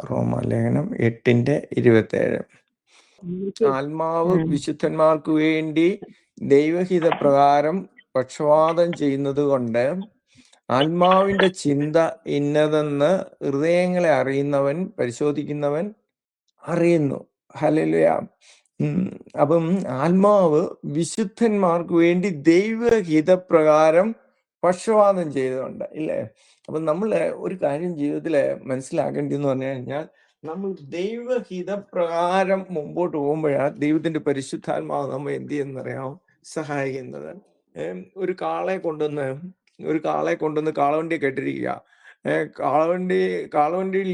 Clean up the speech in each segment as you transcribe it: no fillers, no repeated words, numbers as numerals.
റോമാലേഖനം 8:27. ആത്മാവ് വിശുദ്ധന്മാർക്ക് വേണ്ടി ദൈവഹിത പ്രകാരം പക്ഷപാതം ചെയ്യുന്നത് കൊണ്ട് ആത്മാവിന്റെ ചിന്ത ഇന്നതെന്ന് ഹൃദയങ്ങളെ അറിയുന്നവൻ, പരിശോധിക്കുന്നവൻ അറിയുന്നു. ഹല്ലേലൂയ. അപ്പം ആത്മാവ് വിശുദ്ധന്മാർക്ക് വേണ്ടി ദൈവഹിതപ്രകാരം പക്ഷപാതം ചെയ്തുകൊണ്ട് ഇല്ലേ. അപ്പം നമ്മൾ ഒരു കാര്യം ജീവിതത്തിൽ മനസ്സിലാക്കേണ്ടതെന്ന് പറഞ്ഞു കഴിഞ്ഞാൽ, നമ്മൾ ദൈവഹിതപ്രകാരം മുമ്പോട്ട് പോകുമ്പോഴാണ് ദൈവത്തിന്റെ പരിശുദ്ധാത്മാവ് നമ്മൾ എന്ത് ചെയ്യുന്നറിയാമോ സഹായിക്കുന്നത്. ഒരു കാളയെ കൊണ്ടുവന്ന് കാളവണ്ടി കെട്ടിരിക്കുക. കാളവണ്ടിയിൽ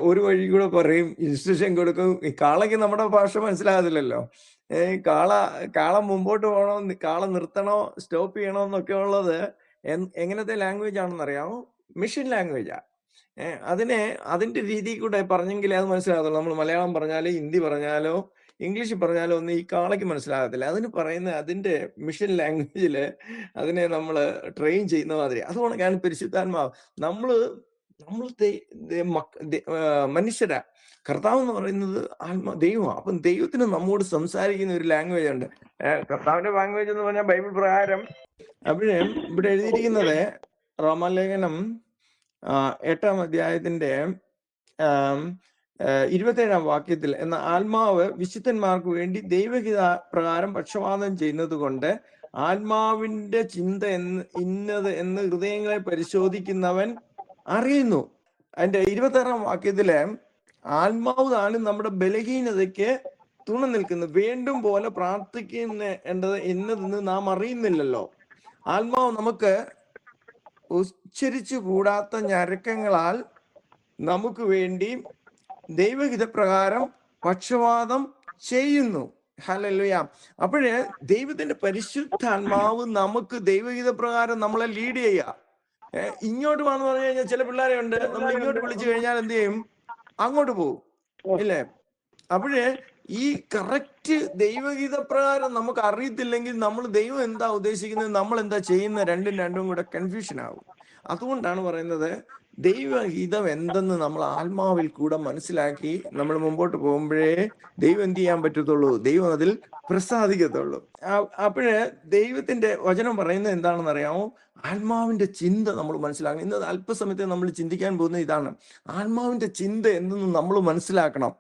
ഒരു വഴി കൂടെ പറയും, ഇൻസ്ട്രക്ഷൻ കൊടുക്കും. ഈ കാളയ്ക്ക് നമ്മുടെ ഭാഷ മനസ്സിലാകത്തില്ലല്ലോ. കാള മുമ്പോട്ട് പോകണോ, കാള നിർത്തണോ, സ്റ്റോപ്പ് ചെയ്യണോ എന്നൊക്കെ ഉള്ളത് എങ്ങനത്തെ ലാംഗ്വേജ് ആണെന്ന് അറിയാമോ? മിഷൻ ലാംഗ്വേജാ. അതിന്റെ രീതിയിൽ കൂടെ പറഞ്ഞെങ്കിലേ അത് മനസ്സിലാകത്തുള്ളൂ. നമ്മൾ മലയാളം പറഞ്ഞാലോ ഹിന്ദി പറഞ്ഞാലോ ഇംഗ്ലീഷിൽ പറഞ്ഞാലോ ഒന്നും ഈ കാളയ്ക്ക് മനസ്സിലാകത്തില്ല. അതിന് പറയുന്ന അതിന്റെ മിഷൻ ലാംഗ്വേജില് അതിനെ നമ്മൾ ട്രെയിൻ ചെയ്യുന്ന മാതിരി. അതുകൊണ്ട് ഞാൻ പരിശുദ്ധാത്മാവ് നമ്മൾ മനുഷ്യരാ. കർത്താവ് എന്ന് പറയുന്നത് ദൈവമാണ്. അപ്പം ദൈവത്തിന് നമ്മോട് സംസാരിക്കുന്ന ഒരു ലാംഗ്വേജ് ഉണ്ട്. കർത്താവിന്റെ ലാംഗ്വേജ് എന്ന് പറഞ്ഞാൽ ബൈബിൾ പ്രകാരം അപ്പോഴേ ഇവിടെ എഴുതിയിരിക്കുന്നത് റോമാലേഖനം 8-ാം അധ്യായത്തിന്റെ 27-ാം വാക്യത്തിൽ, എന്ന ആത്മാവ് വിശുദ്ധന്മാർക്ക് വേണ്ടി ദൈവഹിത പ്രകാരം പക്ഷപാതം ചെയ്യുന്നത് കൊണ്ട് ആത്മാവിന്റെ ചിന്ത ഇന്നത് എന്ന് ഹൃദയങ്ങളെ പരിശോധിക്കുന്നവൻ അറിയുന്നു. അതിന്റെ 26-ാം വാക്യത്തില് ആത്മാവ് താനും നമ്മുടെ ബലഹീനതയ്ക്ക് തുണ നിൽക്കുന്നു. വേണ്ടും പോലെ പ്രാർത്ഥിക്കേണ്ടത് എന്നതെന്ന് നാം അറിയുന്നില്ലല്ലോ. ആത്മാവ് നമുക്ക് ഉച്ചരിച്ചു കൂടാത്ത ഞരക്കങ്ങളാൽ നമുക്ക് വേണ്ടി ദൈവഹിതപ്രകാരം പക്ഷപാതം ചെയ്യുന്നു. ഹല്ലേലൂയ. അപ്പോഴേ ദൈവത്തിന്റെ പരിശുദ്ധാത്മാവ് നമുക്ക് ദൈവഹിതപ്രകാരം നമ്മളെ ലീഡ് ചെയ്യുക. ഇങ്ങോട്ട് വന്നു പറഞ്ഞു കഴിഞ്ഞാൽ ചില പിള്ളേരെ ഉണ്ട്, നമ്മൾ ഇങ്ങോട്ട് വിളിച്ചു കഴിഞ്ഞാൽ എന്ത് ചെയ്യും? അങ്ങോട്ട് പോകും, ഇല്ലേ? അപ്പോഴേ ഈ കറക്റ്റ് ദൈവഗീതപ്രകാരം നമുക്ക് അറിയത്തില്ലെങ്കിൽ നമ്മൾ ദൈവം എന്താ ഉദ്ദേശിക്കുന്നത്, നമ്മൾ എന്താ ചെയ്യുന്നത്, രണ്ടും കൂടെ കൺഫ്യൂഷൻ ആകും. അതുകൊണ്ടാണ് പറയുന്നത് ദൈവഹിതം എന്തെന്ന് നമ്മൾ ആത്മാവിൽ കൂടെ മനസ്സിലാക്കി നമ്മൾ മുമ്പോട്ട് പോകുമ്പോഴേ ദൈവം എന്ത് ചെയ്യാൻ പറ്റത്തുള്ളൂ, ദൈവം അതിൽ പ്രസാദിക്കത്തുള്ളൂ. അപ്പോഴേ ദൈവത്തിന്റെ വചനം പറയുന്നത് എന്താണെന്ന് അറിയാമോ? ആത്മാവിന്റെ ചിന്ത നമ്മൾ മനസ്സിലാക്കണം. ഇന്ന് അല്പസമയത്തെ നമ്മൾ ചിന്തിക്കാൻ പോകുന്നത് ഇതാണ്. ആത്മാവിന്റെ ചിന്ത എന്തെന്ന് നമ്മൾ മനസ്സിലാക്കണം.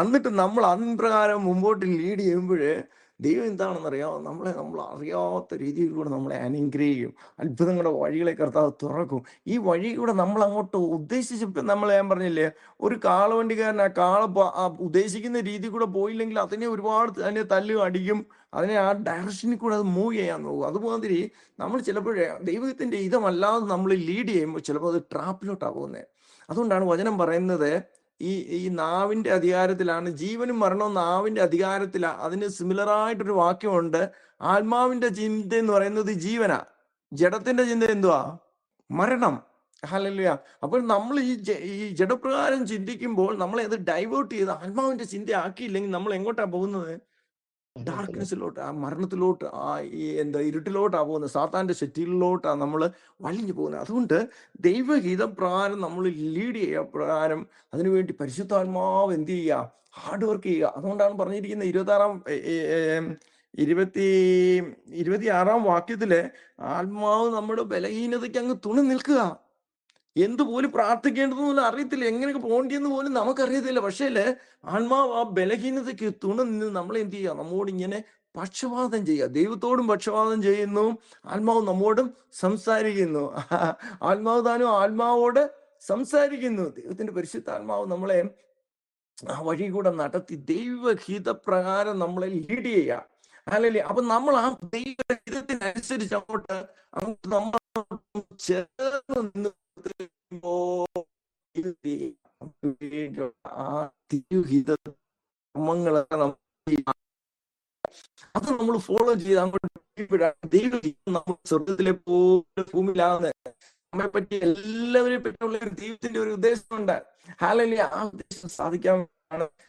എന്നിട്ട് നമ്മൾ അതിൻപ്രകാരം മുമ്പോട്ട് ലീഡ് ചെയ്യുമ്പോഴേ ദൈവം എന്താണെന്നറിയാമോ, നമ്മൾ അറിയാത്ത രീതിയിൽ കൂടെ നമ്മളെ അനുഗ്രഹിക്കും. അത്ഭുതങ്ങളുടെ വഴികളെ കർത്താവ് തുറക്കും. ഈ വഴി കൂടെ നമ്മൾ അങ്ങോട്ട് ഉദ്ദേശിച്ചപ്പോൾ ഞാൻ പറഞ്ഞില്ലേ, ഒരു കാളവണ്ടിക്കാരൻ ആ കാള ഉദ്ദേശിക്കുന്ന രീതി കൂടെ പോയില്ലെങ്കിൽ അതിനെ അതിനെ തല്ലും അടിക്കും. അതിനെ ആ ഡയറക്ഷനിൽ കൂടെ അത് മൂവ് ചെയ്യാൻ നോക്കും. അതുമാതിരി നമ്മൾ ചിലപ്പോഴേ ദൈവത്തിന്റെ ഇതമല്ലാതെ നമ്മൾ ലീഡ് ചെയ്യുമ്പോൾ ചിലപ്പോൾ അത് ട്രാപ്പിലോട്ടാണ് പോകുന്നത്. അതുകൊണ്ടാണ് വചനം പറയുന്നത് ഈ നാവിന്റെ അധികാരത്തിലാണ്, ജീവനും മരണവും നാവിന്റെ അധികാരത്തിലാണ്. അതിന് സിമിലറായിട്ടൊരു വാക്യമുണ്ട്. ആത്മാവിന്റെ ചിന്ത എന്ന് പറയുന്നത് ജീവനാ, ജഡത്തിന്റെ ചിന്ത എന്തുവാ? മരണം. ഹല്ലേലൂയ. അപ്പോൾ നമ്മൾ ഈ ജഡപ്രകാരം ചിന്തിക്കുമ്പോൾ നമ്മളെ അത് ഡൈവേർട്ട് ചെയ്ത് ആത്മാവിന്റെ ചിന്ത ആക്കിയില്ലെങ്കിൽ നമ്മൾ എങ്ങോട്ടാ പോകുന്നത്? ഡാർക്ക്നെസ്സിലോട്ട്, ആ മരണത്തിലോട്ട്, ഇരുട്ടിലോട്ടാ പോകുന്നത്. സാത്താന്റെ ശക്തിയിലോട്ടാണ് നമ്മൾ വലിഞ്ഞു പോകുന്നത്. അതുകൊണ്ട് ദൈവഹിതം പ്രകാരം നമ്മൾ ലീഡ് ചെയ്യുക പ്രകാരം അതിനുവേണ്ടി പരിശുദ്ധാത്മാവ് എന്ത് ചെയ്യുക? ഹാർഡ് വർക്ക് ചെയ്യുക. അതുകൊണ്ടാണ് പറഞ്ഞിരിക്കുന്നത് 26-ാം വാക്യത്തില് ആത്മാവ് നമ്മുടെ ബലഹീനതയ്ക്ക് അങ്ങ് തുണി നിൽക്കുക. എന്തുപോലും പ്രാർത്ഥിക്കേണ്ടതെന്ന് പോലും അറിയത്തില്ല, എങ്ങനെയൊക്കെ പോകേണ്ടിയെന്ന് പോലും നമുക്കറിയത്തില്ല. പക്ഷേ ആത്മാവ് ആ ബലഹീനതയ്ക്ക് തുണ നിന്ന് നമ്മളെ എന്ത് ചെയ്യുക? നമ്മോട് ഇങ്ങനെ പക്ഷപാതം ചെയ്യുക. ദൈവത്തോടും പക്ഷപാതം ചെയ്യുന്നു, ആത്മാവ് നമ്മോടും സംസാരിക്കുന്നു. ആത്മാവ് താനും ആത്മാവോട് സംസാരിക്കുന്നു. ദൈവത്തിന്റെ പരിശുദ്ധാത്മാവ് നമ്മളെ ആ വഴി കൂടെ നടത്തി ദൈവഹിതപ്രകാരം നമ്മളെ ലീഡ് ചെയ്യുക. അല്ലല്ലേ? അപ്പൊ നമ്മൾ ആ ദൈവഹിതത്തിനനുസരിച്ച് അങ്ങോട്ട് നമ്മൾ ചേർന്ന് നിന്ന് ആ തിരുഹിത കർമ്മങ്ങളൊക്കെ അത് നമ്മൾ ഫോളോ ചെയ്ത് അങ്ങോട്ട് ദൈവഹിതം നമ്മൾ സ്വർഗത്തിലെ പോലെ ഭൂമിയിലാകുന്ന നമ്മെ പറ്റി എല്ലാവരെയും പറ്റിയുള്ള ഒരു ദൈവത്തിന്റെ ഒരു ഉദ്ദേശമുണ്ട്. ഹല്ലേലൂയ. ആ ഉദ്ദേശം സാധിക്കാൻ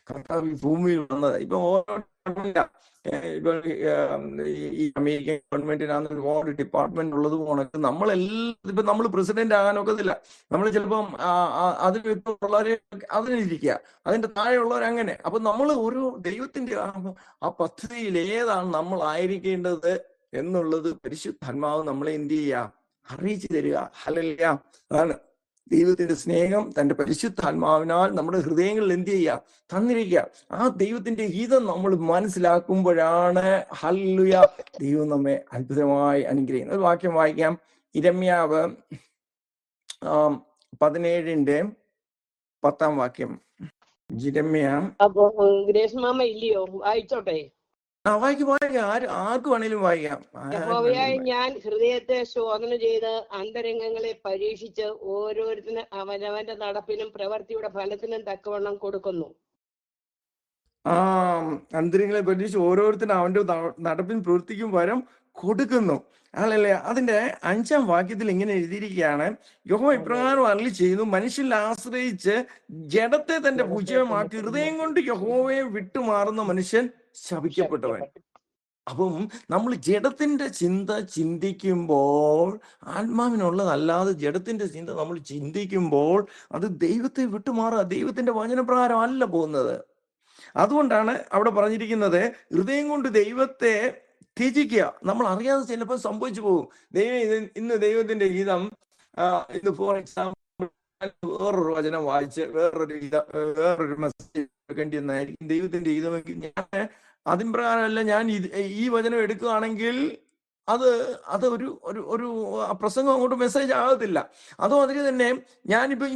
കർത്താവ് ഈ ഭൂമിയിൽ വന്നത്. ഇപ്പൊ ഓരോ ഇപ്പൊ ഈ അമേരിക്കൻ ഗവൺമെന്റിനാണ് ഒരുപാട് ഡിപ്പാർട്ട്മെന്റ് ഉള്ളത് പോണക്ക് നമ്മളെല്ലാം ഇപ്പൊ നമ്മൾ പ്രസിഡന്റ് ആകാനൊക്കത്തില്ല. നമ്മൾ ചിലപ്പം അതിന് ഉള്ളവരെ അതിലിരിക്കുക, അതിന്റെ താഴെയുള്ളവരങ്ങനെ. അപ്പൊ നമ്മൾ ഓരോ ദൈവത്തിന്റെ ആ പദ്ധതിയിൽ ഏതാണ് നമ്മൾ ആയിരിക്കേണ്ടത് എന്നുള്ളത് പരിശുദ്ധാത്മാവ് നമ്മളെ എന്ത് ചെയ്യുക, അറിയിച്ചു തരിക. ഹല്ലേലൂയ. അതാണ് ദൈവത്തിന്റെ സ്നേഹം തന്റെ പരിശുദ്ധാത്മാവിനാൽ നമ്മുടെ ഹൃദയങ്ങളിൽ എന്ത് ചെയ്യുക, തന്നിരിക്കുക. ആ ദൈവത്തിന്റെ ഹിതം നമ്മൾ മനസ്സിലാക്കുമ്പോഴാണ് ഹല്ലേലൂയ ദൈവം നമ്മെ അത്ഭുതമായി അനുഗ്രഹിക്കുന്നത്. ഒരു വാക്യം വായിക്കാം. ഇരമ്യാവ് 17:10 ജിരമ്യ. ഗ്രേസ്മാമ ഇല്ലയോ? വായിച്ചോട്ടെ. വായിക്കും. ആർക്ക് വേണേലും വായിക്കാം. യഹോവയായി ഞാൻ ഹൃദയത്തെ ശോധന ചെയ്ത് അന്തരംഗങ്ങളെ പരീക്ഷിച്ച് ഓരോരുത്തരും അവനവന്റെ നടപ്പിനും പ്രവൃത്തിയുടെ ഫലത്തിനും തക്കവണ്ണം കൊടുക്കുന്നു. അന്തരംഗങ്ങളെ പരീക്ഷിച്ച് ഓരോരുത്തരും അവന്റെ നടപ്പിനും പ്രവൃത്തിക്കും പകരം കൊടുക്കുന്നു. അതല്ലേ അതിന്റെ 5-ാം വാക്യത്തിൽ ഇങ്ങനെ എഴുതിയിരിക്കുകയാണ്, യഹോവ ഇപ്രകാരം അരുളി ചെയ്യുന്നു, മനുഷ്യനിൽ ആശ്രയിച്ച് ജഡത്തെ തന്റെ പൂജ്യമാക്കി ഹൃദയം കൊണ്ട് യഹോവയെ വിട്ടുമാറുന്ന മനുഷ്യൻ ശപിക്കപ്പെട്ടവൻ. അപ്പം നമ്മൾ ജഡത്തിന്റെ ചിന്ത ചിന്തിക്കുമ്പോൾ, ആത്മാവിനുള്ളതല്ലാതെ ജഡത്തിന്റെ ചിന്ത നമ്മൾ ചിന്തിക്കുമ്പോൾ അത് ദൈവത്തെ വിട്ടുമാറുക, ദൈവത്തിന്റെ വചനപ്രകാരം അല്ല പോകുന്നത്. അതുകൊണ്ടാണ് അവിടെ പറഞ്ഞിരിക്കുന്നത്, ഹൃദയം കൊണ്ട് ദൈവത്തെ ത്യജിക്കുക. നമ്മൾ അറിയാതെ ചിലപ്പോൾ സംഭവിച്ചു പോകും. ഇന്ന് ദൈവത്തിന്റെ ഗീതം, ഇന്ന് ഫോർ എക്സാമ്പിൾ വേറൊരു വചനം വായിച്ച് വേറൊരു മെസ്സേജ് എടുക്കേണ്ടി വന്നായിരിക്കും. ദൈവത്തിന്റെ ഗീതമെങ്കിൽ ഞാൻ അതിൻ പ്രകാരമല്ല, ഞാൻ ഈ വചനം എടുക്കുകയാണെങ്കിൽ അത് ഒരു പ്രസംഗം അങ്ങോട്ട് മെസ്സേജ് ആകത്തില്ല. അതോ അതിന് തന്നെ ഞാനിപ്പോ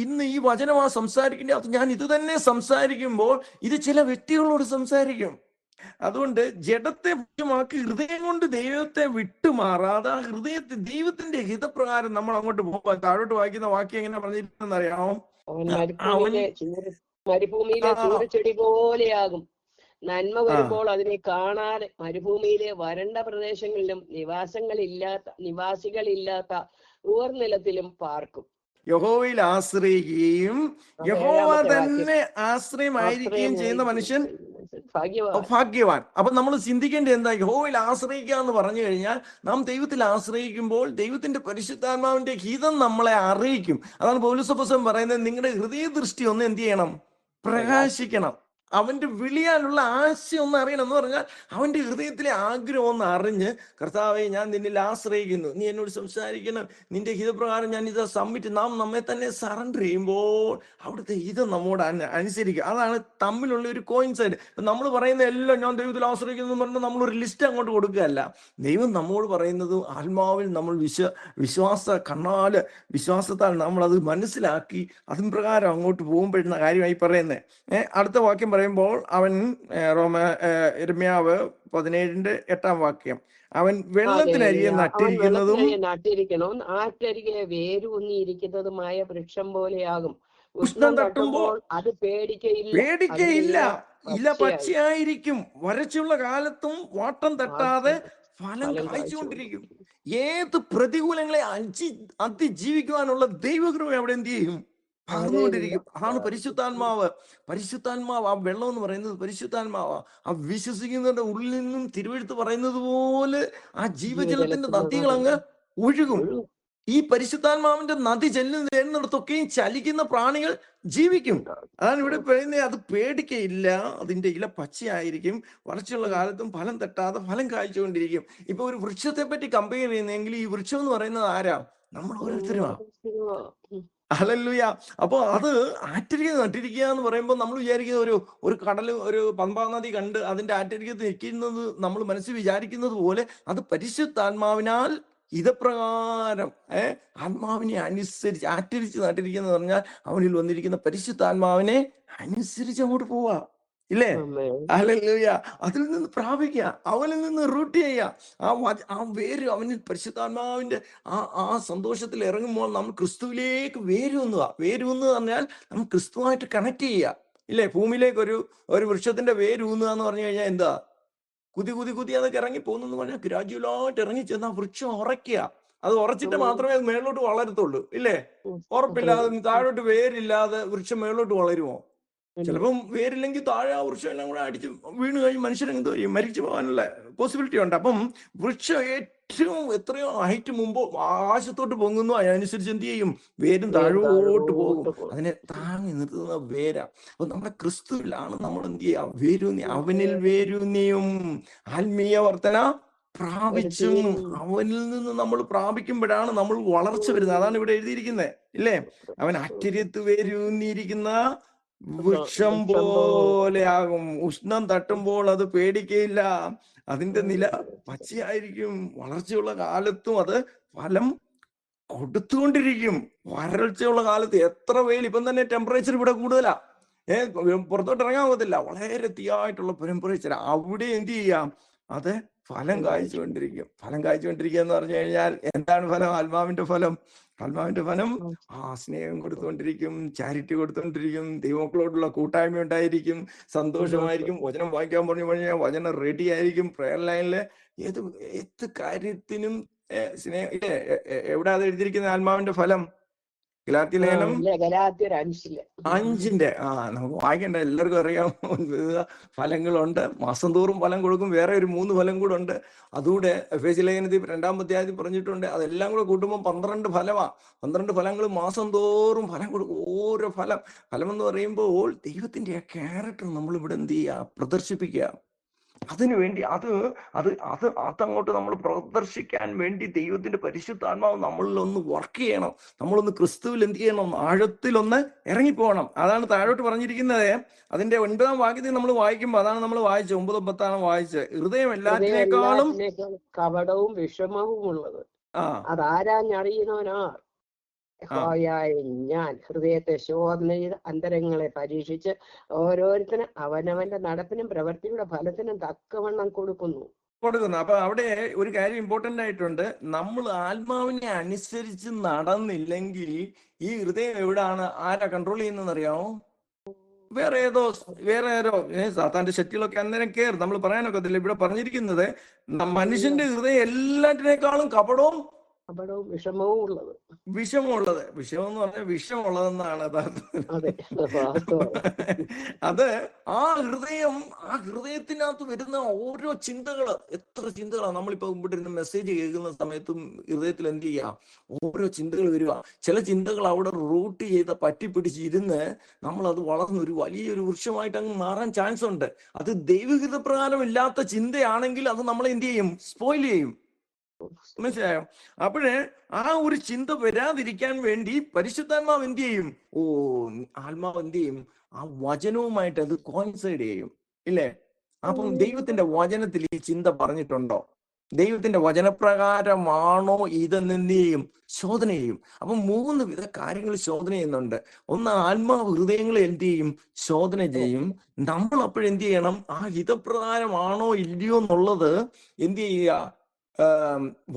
ഇന്ന് ഈ വചനമാ സംസാരിക്കേണ്ടത്, അത് ഞാൻ ഇത് തന്നെ സംസാരിക്കുമ്പോൾ ഇത് ചില വ്യക്തികളോട് സംസാരിക്കും. അതുകൊണ്ട് ജഡത്തെ മുഖ്യമാക്കി ഹൃദയം കൊണ്ട് ദൈവത്തെ വിട്ടുമാറാതെ ആ ഹൃദയത്തെ ദൈവത്തിന്റെ ഹിതപ്രകാരം നമ്മൾ അങ്ങോട്ട് പോകുക. താഴോട്ട് വായിക്കുന്ന വാക്യം എങ്ങനെ പറഞ്ഞിരിക്കുന്നത് അറിയാമോ? മരുഭൂമിയിലെ സൂര്യച്ചെടി പോലെയാകും. നന്മ വരുമ്പോൾ അതിനെ കാണാതെ മരുഭൂമിയിലെ വരണ്ട പ്രദേശങ്ങളിലും നിവാസികളില്ലാത്ത ഉയർനിലത്തിലും പാർക്കും. യഹോവയിൽ ആശ്രയിക്കുകയും യഹോവ തന്നെ ആശ്രയമായിരിക്കുകയും ചെയ്യുന്ന മനുഷ്യൻ ഭാഗ്യവാൻ. അപ്പൊ നമ്മൾ ചിന്തിക്കേണ്ടത് എന്താ? യഹോവയിൽ ആശ്രയിക്കുക എന്ന് പറഞ്ഞു കഴിഞ്ഞാൽ നാം ദൈവത്തിൽ ആശ്രയിക്കുമ്പോൾ ദൈവത്തിന്റെ പരിശുദ്ധാത്മാവിന്റെ ഹിതം നമ്മളെ അറിയിക്കും. അതാണ് പൗലോസ് അപ്പോസ്തലൻ പറയുന്നത്, നിങ്ങളുടെ ഹൃദയദൃഷ്ടി ഒന്ന് എന്ത് ചെയ്യണം? പ്രകാശിക്കണം. അവന്റെ വിളിയാനുള്ള ആശയം ഒന്ന് അറിയണം എന്ന് പറഞ്ഞാൽ അവന്റെ ഹൃദയത്തിലെ ആഗ്രഹം ഒന്ന് അറിഞ്ഞ്, കർത്താവെ ഞാൻ നിന്നിൽ ആശ്രയിക്കുന്നു, നീ എന്നോട് സംസാരിക്കണം, നിന്റെ ഹിതപ്രകാരം ഞാൻ ഇത് സബ്മിറ്റ്. നാം നമ്മെ തന്നെ സറണ്ടർ ചെയ്യുമ്പോൾ അവിടുത്തെ ഹിതം നമ്മോട് അനുസരിക്കുക. അതാണ് തമ്മിലുള്ള ഒരു കോയിൻസൈഡ്. നമ്മൾ പറയുന്ന എല്ലാം ഞാൻ ദൈവത്തിൽ ആശ്രയിക്കുന്നു എന്ന് പറഞ്ഞാൽ നമ്മളൊരു ലിസ്റ്റ് അങ്ങോട്ട് കൊടുക്കുകയല്ല. ദൈവം നമ്മോട് പറയുന്നത് ആത്മാവിൽ നമ്മൾ വിശ്വാസത്താൽ നമ്മൾ അത് മനസ്സിലാക്കി അതിൻ പ്രകാരം അങ്ങോട്ട് പോകുമ്പോഴുന്ന കാര്യമായി പറയുന്നത്. അടുത്ത വാക്യം പറയുമ്പോൾ അവൻ യിരെമ്യാവ് 17:8 അവൻ വെള്ളത്തിനരികെ നട്ടിരിക്കണം, ആറ്റരികെ വേരൂന്നിയിരിക്കുന്നതുമായ വൃക്ഷം പോലെയാകും. ഉഷ്ണം തട്ടുമ്പോൾ അത് പേടിക്കയില്ല, ഇല പച്ചയായിരിക്കും, വരച്ചുള്ള കാലത്തും വാട്ടം തട്ടാതെ ഫലം കായ്ച്ചുകൊണ്ടിരിക്കും. ഏത് പ്രതികൂലങ്ങളെ അതിജീവിക്കുവാനുള്ള ദൈവകൃപ അവിടെ എന്ത് ചെയ്യും? പകർന്നുകൊണ്ടിരിക്കും. അതാണ് പരിശുദ്ധാത്മാവ്. ആ വെള്ളം എന്ന് പറയുന്നത് പരിശുദ്ധാത്മാവ്. ആ വിശ്വസിക്കുന്നവരുടെ ഉള്ളിൽ നിന്നും തിരുവെഴുത്ത് പറയുന്നത് പോലെ ആ ജീവജലത്തിന്റെ നദികൾ അങ്ങ് ഒഴുകും. ഈ പരിശുദ്ധാത്മാവിന്റെ നദി ചെല്ലുന്നിടത്തൊക്കെയും ചലിക്കുന്ന പ്രാണികൾ ജീവിക്കും. അതാണ് ഇവിടെ പറയുന്നത്, അത് പേടിക്കയില്ല, അതിന്റെ ഇല പച്ചയായിരിക്കും, വളർച്ചയുള്ള കാലത്തും ഫലം തട്ടാതെ ഫലം കായ്ച്ചുകൊണ്ടിരിക്കും. ഇപ്പൊ ഒരു വൃക്ഷത്തെ പറ്റി കമ്പയർ ചെയ്യുന്നെങ്കിൽ ഈ വൃക്ഷം എന്ന് പറയുന്നത് ആരാ? നമ്മൾ ഓരോരുത്തരുമാണ്. ഹല്ലേലൂയ. അപ്പൊ അത് ആറ്റരികെ നട്ടിരിക്കുക എന്ന് പറയുമ്പോൾ നമ്മൾ വിചാരിക്കുന്നത് ഒരു കടല്, ഒരു പമ്പാ നദി കണ്ട് അതിന്റെ ആറ്റരികത്ത് നിൽക്കുന്നത് നമ്മൾ മനസ്സിൽ വിചാരിക്കുന്നത് പോലെ അത് പരിശുദ്ധാത്മാവിനാൽ ഇതപ്രകാരം ആത്മാവിനെ അനുസരിച്ച് ആറ്റരിച്ച് നട്ടിരിക്കുന്ന പറഞ്ഞാൽ അവനിൽ വന്നിരിക്കുന്ന പരിശുദ്ധാത്മാവിനെ അനുസരിച്ച് അങ്ങോട്ട് പോവാ, ഇല്ലേ? ഹല്ലേലൂയ. അതിൽ നിന്ന് പ്രാപിക്കുക, അവനിൽ നിന്ന് റൂട്ട് ചെയ്യുക. ആ വേര് അവനിൽ പരിശുദ്ധാത്മാവിന്റെ ആ സന്തോഷത്തിൽ ഇറങ്ങുമ്പോൾ നമ്മൾ ക്രിസ്തുവിലേക്ക് വേരൂന്നുക. വേരൂന്ന് പറഞ്ഞാൽ നമ്മൾ ക്രിസ്തുവായിട്ട് കണക്ട് ചെയ്യുക, ഇല്ലേ? ഭൂമിയിലേക്ക് ഒരു വൃക്ഷത്തിന്റെ വേരൂന്നുക എന്ന് പറഞ്ഞു കഴിഞ്ഞാൽ എന്താ? കുതി അതൊക്കെ ഇറങ്ങി പോകുന്നു പറഞ്ഞാൽ ഗ്രാജുവലായിട്ട് ഇറങ്ങി ചെന്ന് ആ വൃക്ഷം ഉറയ്ക്കുക. അത് ഉറച്ചിട്ട് മാത്രമേ അത് മേളിലോട്ട് വളരത്തുള്ളൂ, ഇല്ലേ? ഉറപ്പില്ലാതെ താഴോട്ട് വേരില്ലാതെ വൃക്ഷം മേളിലോട്ട് വളരുമോ? ചിലപ്പം വേരില്ലെങ്കിൽ താഴെ ആ വൃക്ഷം എല്ലാം കൂടെ അടിച്ച് വീണ് കഴിഞ്ഞ് മനുഷ്യൻ എന്തോ ചെയ്യും, മരിച്ചു പോകാനുള്ള പോസിബിലിറ്റി ഉണ്ട്. അപ്പം വൃക്ഷം ഏറ്റവും എത്രയോ ഹൈറ്റ് മുമ്പ് ആകാശത്തോട്ട് പൊങ്ങുന്നു, അതിനനുസരിച്ച് എന്ത് ചെയ്യും, വേരും താഴോട്ട് പോകും. അതിനെ താങ്ങി നിർത്തുന്ന വേരാ. അപ്പൊ നമ്മുടെ ക്രിസ്തുവിലാണ് നമ്മൾ എന്ത് ചെയ്യാം, വേരൂന്നി, അവനിൽ വേരൂന്നിയും ആത്മീയ വർധന പ്രാപിച്ചും. അവനിൽ നിന്ന് നമ്മൾ പ്രാപിക്കുമ്പോഴാണ് നമ്മൾ വളർച്ച വരുന്നത്. അതാണ് ഇവിടെ എഴുതിയിരിക്കുന്നത്, ഇല്ലേ? അവൻ അറ്റര്യത്ത് വേരൂന്നിയിരിക്കുന്ന വൃക്ഷം പോലെയാകും. ഉഷ്ണം തട്ടുമ്പോൾ അത് പേടിക്കയില്ല, അതിന്റെ നില പച്ചയായിരിക്കും. വളർച്ചയുള്ള കാലത്തും അത് ഫലം കൊടുത്തുകൊണ്ടിരിക്കും. വരൾച്ചയുള്ള കാലത്ത് എത്ര വെയിൽ, ഇപ്പം തന്നെ ടെമ്പറേച്ചർ ഇവിടെ കൂടുതലാ, പുറത്തോട്ട് ഇറങ്ങാൻ പോകത്തില്ല, വളരെ തീയായിട്ടുള്ള ടെമ്പറേച്ചർ. അവിടെ എന്ത് ചെയ്യാം, അത് ഫലം കായ്ച്ചുകൊണ്ടിരിക്കും. ഫലം കായ്ച്ചുകൊണ്ടിരിക്കുക എന്ന് പറഞ്ഞു കഴിഞ്ഞാൽ എന്താണ് ഫലം? ആത്മാവിന്റെ ഫലം. ആത്മാവിന്റെ ഫലം സ്നേഹം കൊടുത്തുകൊണ്ടിരിക്കും, ചാരിറ്റി കൊടുത്തുകൊണ്ടിരിക്കും, ദൈവമക്കളോടുള്ള കൂട്ടായ്മ ഉണ്ടായിരിക്കും, സന്തോഷമായിരിക്കും. വചനം വായിക്കാൻ പറഞ്ഞു കഴിഞ്ഞാൽ വചനം റെഡി ആയിരിക്കും. പ്രയർ ലൈനില് ഏത് കാര്യത്തിനും സ്നേഹം. എവിടെ അത് എഴുതിയിരിക്കുന്ന ആത്മാവിന്റെ ഫലം? ഗലാത്യ ലേഖനം 5 നമുക്ക് വായിക്കണ്ട, എല്ലാവർക്കും അറിയാം. വിവിധ ഫലങ്ങളുണ്ട്, മാസം തോറും ഫലം കൊടുക്കും. വേറെ ഒരു 3 ഫലം കൂടെ ഉണ്ട്. അതുകൂടെ എഫേസ്യ ലേഖനത്തിൽ 2-ാം അധ്യായത്തിൽ പറഞ്ഞിട്ടുണ്ട്. അതെല്ലാം കൂടെ കൂട്ടുമ്പോൾ 12 ഫലമാണ്. 12 ഫലങ്ങൾ മാസം തോറും ഫലം കൊടുക്കും. ഓരോ ഫലം എന്ന് പറയുമ്പോൾ ദൈവത്തിന്റെ ആ ക്യാരക്ടർ നമ്മൾ ഇവിടെ എന്ത് ചെയ്യുക, പ്രദർശിപ്പിക്കുക. അതിനുവേണ്ടി അതങ്ങോട്ട് നമ്മൾ പ്രദർശിക്കാൻ വേണ്ടി ദൈവത്തിന്റെ പരിശുദ്ധാത്മാവ് നമ്മളിലൊന്ന് വർക്ക് ചെയ്യണം. നമ്മളൊന്ന് ക്രിസ്തുവിൽ എന്ത് ചെയ്യണം, ആഴത്തിലൊന്ന് ഇറങ്ങിപ്പോകണം. അതാണ് താഴോട്ട് പറഞ്ഞിരിക്കുന്നത്. അതിന്റെ 9-ാം വാക്യത്തിൽ നമ്മൾ വായിക്കുമ്പോൾ അതാണ് നമ്മൾ വായിച്ചത്. 9-ഉം 10-ആണ് വായിച്ചത്. ഹൃദയം എല്ലാത്തിനേക്കാളും കപടവും വിഷമവും ഉള്ളത്, അതാരാഞ്ഞറിയുന്നവനാർ? ഞാൻ ഹൃദയത്തെ ശോധന ചെയ്ത് അന്തരങ്ങളെ പരീക്ഷിച്ച് ഓരോരുത്തരും അവനവന്റെ നടപ്പിനും പ്രവൃത്തിയുടെ ഫലത്തിനും തക്കവണ്ണം കൊടുക്കുന്നു. അപ്പൊ അവിടെ ഒരു കാര്യം ഇമ്പോർട്ടന്റ് ആയിട്ടുണ്ട്. നമ്മൾ ആത്മാവിനെ അനുസരിച്ച് നടന്നില്ലെങ്കിൽ ഈ ഹൃദയം എവിടാണ്, ആരാ കൺട്രോൾ ചെയ്യുന്നതെന്നറിയാമോ? വേറെ ഏതോ സാത്താന്റെ ശക്തികളൊക്കെ അന്നേരം കയറും. നമ്മൾ പറയാനൊക്കത്തില്ല. ഇവിടെ പറഞ്ഞിരിക്കുന്നത് മനുഷ്യന്റെ ഹൃദയം എല്ലാറ്റിനേക്കാളും കപടവും വിഷമവും ഉള്ളത്. വിഷം എന്ന് പറഞ്ഞാൽ വിഷമുള്ളതെന്നാണ് അത്. ആ ഹൃദയത്തിനകത്ത് വരുന്ന ഓരോ ചിന്തകള്, എത്ര ചിന്തകളാണ്. നമ്മളിപ്പോ ഇവിടെ ഇരുന്ന് മെസ്സേജ് കേൾക്കുന്ന സമയത്തും ഹൃദയത്തിൽ എന്ത് ചെയ്യാം, ഓരോ ചിന്തകൾ വരിക. ചില ചിന്തകൾ അവിടെ റൂട്ട് ചെയ്ത് പറ്റിപ്പിടിച്ചിരുന്ന് നമ്മൾ അത് വളർന്ന് ഒരു വലിയൊരു വൃക്ഷമായിട്ട് അങ്ങ് മാറാൻ ചാൻസ് ഉണ്ട്. അത് ദൈവഹിത പ്രകാരം ഇല്ലാത്ത ചിന്തയാണെങ്കിൽ അത് നമ്മളെ എന്ത് ചെയ്യും, സ്പോയിൽ ചെയ്യും. മനസ്സിലായോ? അപ്പോഴേ ആ ഒരു ചിന്ത വരാതിരിക്കാൻ വേണ്ടി പരിശുദ്ധാത്മാവ് എന്ത് ചെയ്യും, ആത്മാവ് എന്ത് ചെയ്യും, ആ വചനവുമായിട്ട് അത് കോയിൻസൈഡ് ചെയ്യും, ഇല്ലേ? അപ്പം ദൈവത്തിന്റെ വചനത്തിൽ ഈ ചിന്ത പറഞ്ഞിട്ടുണ്ടോ? ദൈവത്തിന്റെ വചനപ്രകാരമാണോ ഇതെന്ന് എന്ത് ചെയ്യും, ശോധന ചെയ്യും. അപ്പം 3 വിധ കാര്യങ്ങൾ ശോധന ചെയ്യുന്നുണ്ട്. ഒന്ന്, ആത്മാവ് ഹൃദയങ്ങളെ എന്ത് ചെയ്യും, ശോധന ചെയ്യും. നമ്മൾ അപ്പോഴെന്ത് ചെയ്യണം, ആ ഹിതപ്രകാരമാണോ ഇല്ലയോ എന്നുള്ളത് എന്ത് ചെയ്യുക,